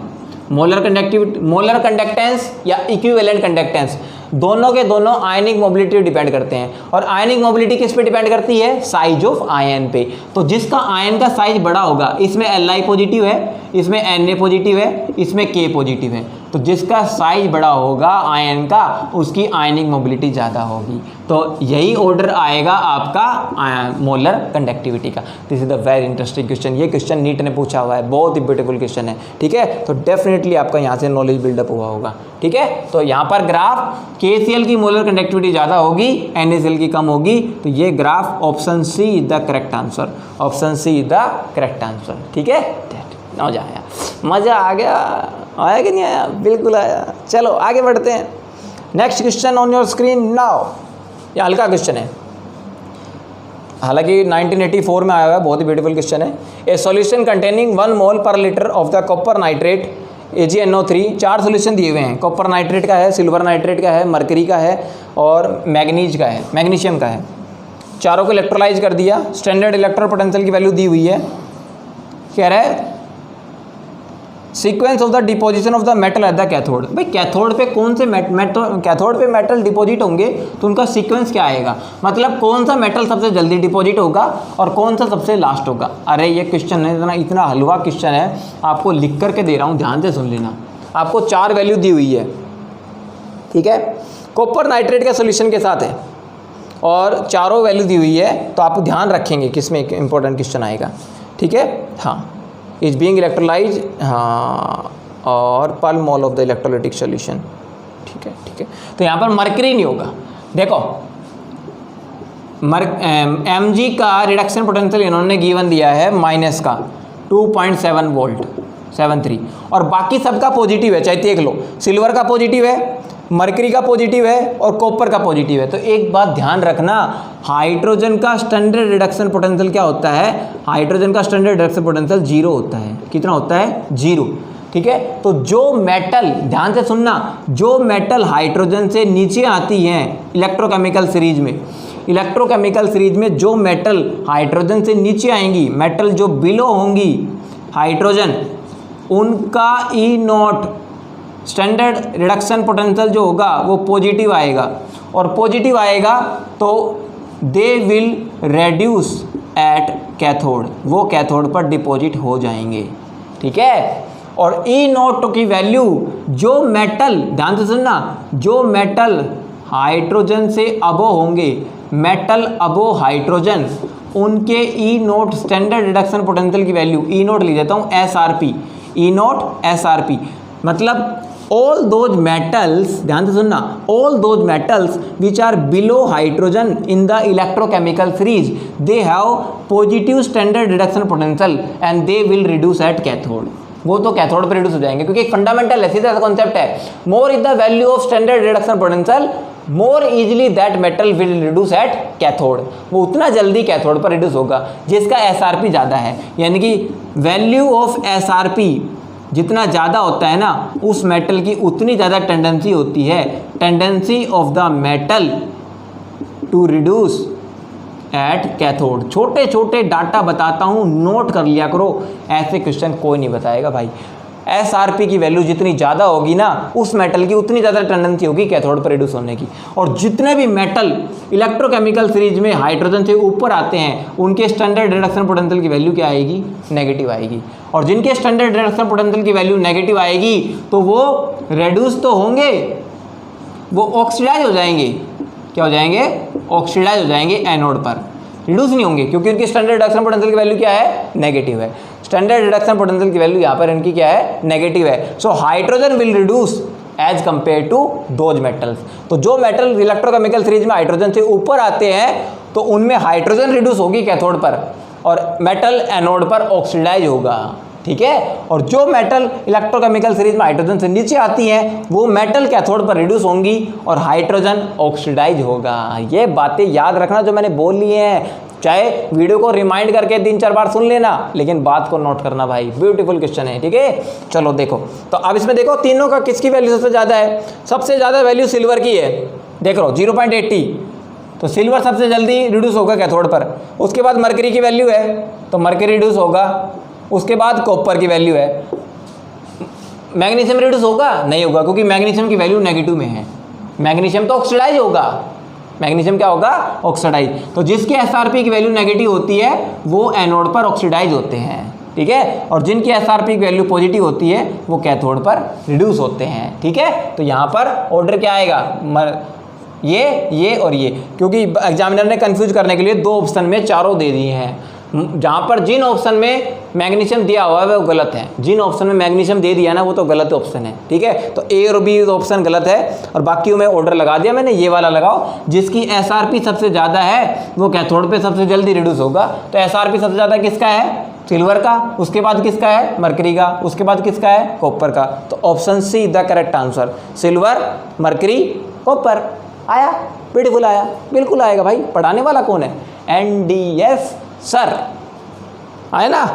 मोलर कंडक्टिविटी, मोलर कंडक्टेंस या इक्विवेलेंट कंडक्टेंस, दोनों के दोनों आयनिक मोबिलिटी डिपेंड करते हैं। और आयनिक मोबिलिटी किस पे डिपेंड करती है, साइज ऑफ आयन पे। तो जिसका आयन का साइज बड़ा होगा, इसमें Li पॉजिटिव है, इसमें Na पॉजिटिव है, इसमें K पॉजिटिव है, तो जिसका साइज बड़ा होगा आयन का, उसकी आयनिक मोबिलिटी ज़्यादा होगी। तो यही ऑर्डर आएगा आपका मोलर कंडक्टिविटी का। This is the very interesting question. ये क्वेश्चन नीट ने पूछा हुआ है, बहुत ही ब्यूटीफुल क्वेश्चन है, ठीक है। तो डेफिनेटली आपका यहाँ से नॉलेज बिल्डअप हुआ होगा, ठीक है। तो यहाँ पर ग्राफ KCl की मोलर कंडक्टिविटी ज़्यादा होगी, NaCl की कम होगी, तो ये graph option C is the correct answer, option C is the correct answer, ठीक है। मज़ा आया, मज़ा आ गया, आया कि नहीं आया, बिल्कुल आया। चलो आगे बढ़ते हैं। Next question on your screen now. ये हल्का क्वेश्चन है, हालांकि 1984 में आया हुआ है, बहुत ही ब्यूटीफुल क्वेश्चन है। ए सॉल्यूशन कंटेनिंग 1 मोल पर litre of the copper nitrate AgNO3, 4 solution दिए हुए हैं। कॉपर नाइट्रेट का है, सिल्वर नाइट्रेट का है, मरकरी का है और मैग्नीज का है, मैग्नीशियम का है। चारों को इलेक्ट्रोलाइज कर दिया। स्टैंडर्ड इलेक्ट्रॉन पोटेंशियल की वैल्यू दी हुई है। कह रहा है sequence of the deposition of the metal at the cathode. भाई कैथोड पे कौन से कैथोड पे मेटल डिपॉजिट होंगे, तो उनका सीक्वेंस क्या आएगा, मतलब कौन सा मेटल सबसे जल्दी डिपॉजिट होगा और कौन सा सबसे लास्ट होगा। अरे ये क्वेश्चन है इतना हलवा क्वेश्चन है, आपको लिख करके दे रहा हूँ, ध्यान से सुन लेना। आपको 4 वैल्यू दी हुई है, ठीक है, कॉपर नाइट्रेट के सोल्यूशन के साथ है, और चारों वैल्यू दी हुई है, तो आप ध्यान रखेंगे किसमें इंपॉर्टेंट क्वेश्चन आएगा, ठीक है। हाँ, इज बीइंग इलेक्ट्रोलाइज, हाँ, और पर mole of the electrolytic solution, ठीक है, ठीक है। तो यहाँ पर मरकरी नहीं होगा। देखो Mg का रिडक्शन पोटेंशियल इन्होंने गिवन दिया है माइनस का 2.7 वोल्ट 73, और बाकी सबका पॉजिटिव है, चाहे देख लो, सिल्वर का पॉजिटिव है, मरकरी का पॉजिटिव है और कॉपर का पॉजिटिव है। तो एक बात ध्यान रखना, हाइड्रोजन का स्टैंडर्ड रिडक्शन पोटेंशियल क्या होता है, हाइड्रोजन का स्टैंडर्ड रिडक्शन पोटेंशियल 0 होता है। कितना होता है, 0, ठीक है। तो जो मेटल, ध्यान से सुनना, जो मेटल हाइड्रोजन से नीचे आती हैं इलेक्ट्रोकेमिकल सीरीज में, इलेक्ट्रोकेमिकल सीरीज में जो मेटल हाइड्रोजन से नीचे आएंगी, मेटल जो बिलो होंगी हाइड्रोजन, उनका E0 स्टैंडर्ड रिडक्शन पोटेंशियल जो होगा वो पॉजिटिव आएगा, और पॉजिटिव आएगा तो they will reduce at cathode, वो कैथोड पर डिपॉजिट हो जाएंगे, ठीक है। और E0 की वैल्यू, जो मेटल, ध्यान से सुनना, जो मेटल हाइड्रोजन से अबो होंगे, मेटल अबो हाइड्रोजन, उनके E0 स्टैंडर्ड रिडक्शन पोटेंशियल की वैल्यू, E0 लिख देता हूँ SRP, E0 SRP, मतलब all those metals, ध्यान से सुनना, all those metals which are below hydrogen in the electrochemical series, they have positive standard reduction potential and they will reduce at cathode, वो तो cathode पर रिड्यूस हो जाएंगे, क्योंकि एक फंडामेंटल है, सीधा सा कॉन्सेप्ट है, मोर is the value of standard reduction potential more easily that metal will reduce at cathode, वो उतना जल्दी कैथोड पर रिड्यूस होगा जिसका एसआरपी ज़्यादा है। यानी कि वैल्यू ऑफ एसआरपी जितना ज़्यादा होता है ना, उस मेटल की उतनी ज़्यादा टेंडेंसी होती है, tendency of the metal to reduce at cathode. छोटे छोटे डाटा बताता हूँ, नोट कर लिया करो, ऐसे क्वेश्चन कोई नहीं बताएगा भाई। एसआरपी की वैल्यू जितनी ज़्यादा होगी ना, उस मेटल की उतनी ज़्यादा टेंडेंसी होगी कैथोड पर रिड्यूस होने की। और जितने भी मेटल इलेक्ट्रोकेमिकल सीरीज में हाइड्रोजन से ऊपर आते हैं, उनके स्टैंडर्ड रिडक्शन पोटेंशियल की वैल्यू क्या आएगी? नेगेटिव आएगी। और जिनके स्टैंडर्ड रिडक्शन पोटेंशियल की वैल्यू नेगेटिव आएगी तो वो रिड्यूस तो होंगे, वो ऑक्सीडाइज हो जाएंगे। क्या हो जाएंगे? ऑक्सीडाइज हो जाएंगे एनोड पर, रिड्यूस नहीं होंगे, क्योंकि उनकी स्टैंडर्ड रिडक्शन पोटेंशियल की वैल्यू क्या है? नेगेटिव है। स्टैंडर्ड रिडक्शन पोटेंशियल की वैल्यू यहाँ पर इनकी क्या है? नेगेटिव है। So hydrogen will reduce as compare to those metals. तो जो मेटल इलेक्ट्रोकेमिकल सीरीज में हाइड्रोजन से ऊपर आते हैं तो उनमें हाइड्रोजन रिड्यूस होगी कैथोड पर और मेटल एनोड पर ऑक्सीडाइज होगा, ठीक है। और जो मेटल इलेक्ट्रोकेमिकल सीरीज में हाइड्रोजन से नीचे आती हैं वो मेटल कैथोड पर रिड्यूस होंगी और हाइड्रोजन ऑक्सीडाइज होगा। ये बातें याद रखना जो मैंने बोल ली हैं, चाहे वीडियो को रिमाइंड करके 3-4 बार सुन लेना, लेकिन बात को नोट करना भाई। ब्यूटीफुल क्वेश्चन है, ठीक है। चलो देखो, तो अब इसमें देखो तीनों का किसकी वैल्यू सबसे ज़्यादा है? सबसे ज़्यादा वैल्यू सिल्वर की है, देख लो 0.80, तो सिल्वर सबसे जल्दी रिड्यूस होगा कैथोड पर। उसके बाद मरकरी की वैल्यू है तो मरकरी रिड्यूस होगा। उसके बाद कॉपर की वैल्यू है। मैग्नीशियम रिड्यूस होगा? नहीं होगा, क्योंकि मैग्नीशियम की वैल्यू नेगेटिव में है। मैग्नीशियम तो ऑक्सीडाइज होगा, मैग्नीशियम क्या होगा? ऑक्सीडाइज। तो जिसकी एसआरपी की वैल्यू नेगेटिव होती है वो एनोड पर ऑक्सीडाइज होते हैं, ठीक है। और जिनकी एसआरपी की वैल्यू पॉजिटिव होती है वो कैथोड पर रिड्यूस होते हैं, ठीक है। तो यहाँ पर ऑर्डर क्या आएगा? ये और ये, क्योंकि एग्जामिनर ने कंफ्यूज करने के लिए 2 ऑप्शन में चारों दे दिए हैं। जहाँ पर जिन ऑप्शन में मैग्नीशियम दिया हुआ है वो गलत है, जिन ऑप्शन में मैग्नीशियम दे दिया ना वो तो गलत ऑप्शन है, ठीक है। तो ए और बी ऑप्शन गलत है और बाकी में ऑर्डर लगा दिया मैंने, ये वाला लगाओ। जिसकी एसआरपी सबसे ज़्यादा है वो कैथोड पे सबसे जल्दी रिड्यूस होगा। तो एसआरपी सबसे ज़्यादा किसका है? सिल्वर का। उसके बाद किसका है? मरकरी का। उसके बाद किसका है? कॉपर का। तो option see the correct answer, silver, mercury, copper. आया? ब्यूटीफुल आया, बिल्कुल आएगा भाई। पढ़ाने वाला कौन है? NDF सर, आए ना।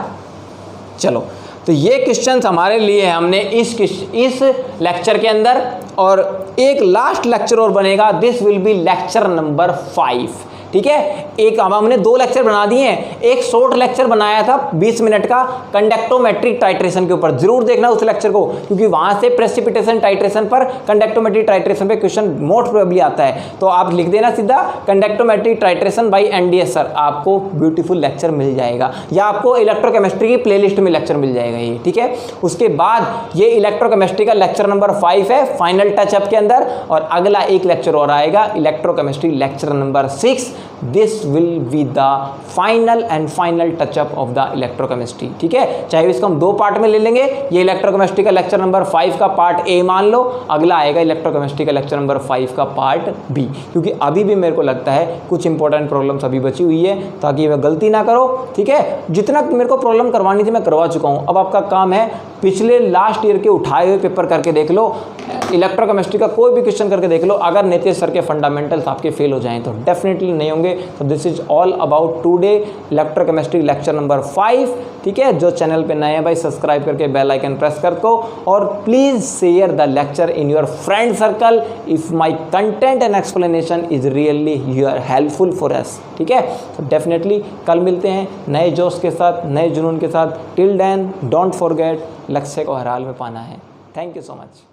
चलो, तो ये क्वेश्चंस हमारे लिए हमने इस लेक्चर के अंदर, और एक लास्ट लेक्चर और बनेगा, this will be lecture number 5, ठीक है। एक अब हमने 2 लेक्चर बना दिए हैं। एक शॉर्ट लेक्चर बनाया था 20 मिनट का कंडक्टोमेट्रिक टाइट्रेशन के ऊपर, जरूर देखना उस लेक्चर को, क्योंकि वहां से प्रेसिपिटेशन टाइट्रेशन पर, कंडक्टोमेट्रिक टाइट्रेशन पे क्वेश्चन मोस्ट प्रोबेबली आता है। तो आप लिख देना सीधा conductometric titration by NDS sir, आपको ब्यूटीफुल लेक्चर मिल जाएगा, या आपको इलेक्ट्रोकेमिस्ट्री की प्लेलिस्ट में लेक्चर मिल जाएगा ये, ठीक है। उसके बाद ये इलेक्ट्रोकेमिस्ट्री का लेक्चर नंबर 5 है फाइनल टचअप के अंदर, और अगला एक लेक्चर और आएगा electrochemistry lecture number 6। This will be the final touch up of the electrochemistry, ठीक है। चाहे इसको हम 2 पार्ट में ले लेंगे, ये इलेक्ट्रोकेमिस्ट्री का लेक्चर नंबर 5 का पार्ट ए मान लो, अगला आएगा इलेक्ट्रोकेमिस्ट्री का लेक्चर नंबर 5 का पार्ट बी, क्योंकि अभी भी मेरे को लगता है कुछ इंपॉर्टेंट प्रॉब्लम्स अभी बची हुई है, ताकि वह गलती ना करो, ठीक है। जितना मेरे को प्रॉब्लम करवानी थी मैं करवा चुका हूँ। अब आपका काम है पिछले लास्ट ईयर के उठाए हुए पेपर करके देख लो, इलेक्ट्रोकेमिस्ट्री का कोई भी क्वेश्चन करके देख लो। अगर नीतीश सर के फंडामेंटल्स आपके फेल हो जाएं तो डेफिनेटली नहीं होंगे। तो this is all about today electrochemistry lecture number 5, ठीक है। जो चैनल पे नए हैं भाई सब्सक्राइब करके बेल आइकन प्रेस कर दो, और please share the lecture in your friend circle if my content and explanation is really helpful for us, ठीक है। तो डेफिनेटली कल मिलते हैं नए जोश के साथ, नए जुनून के साथ। टिल देन डोंट फॉरगेट, लक्ष्य को हर हाल में पाना है। Thank you so much.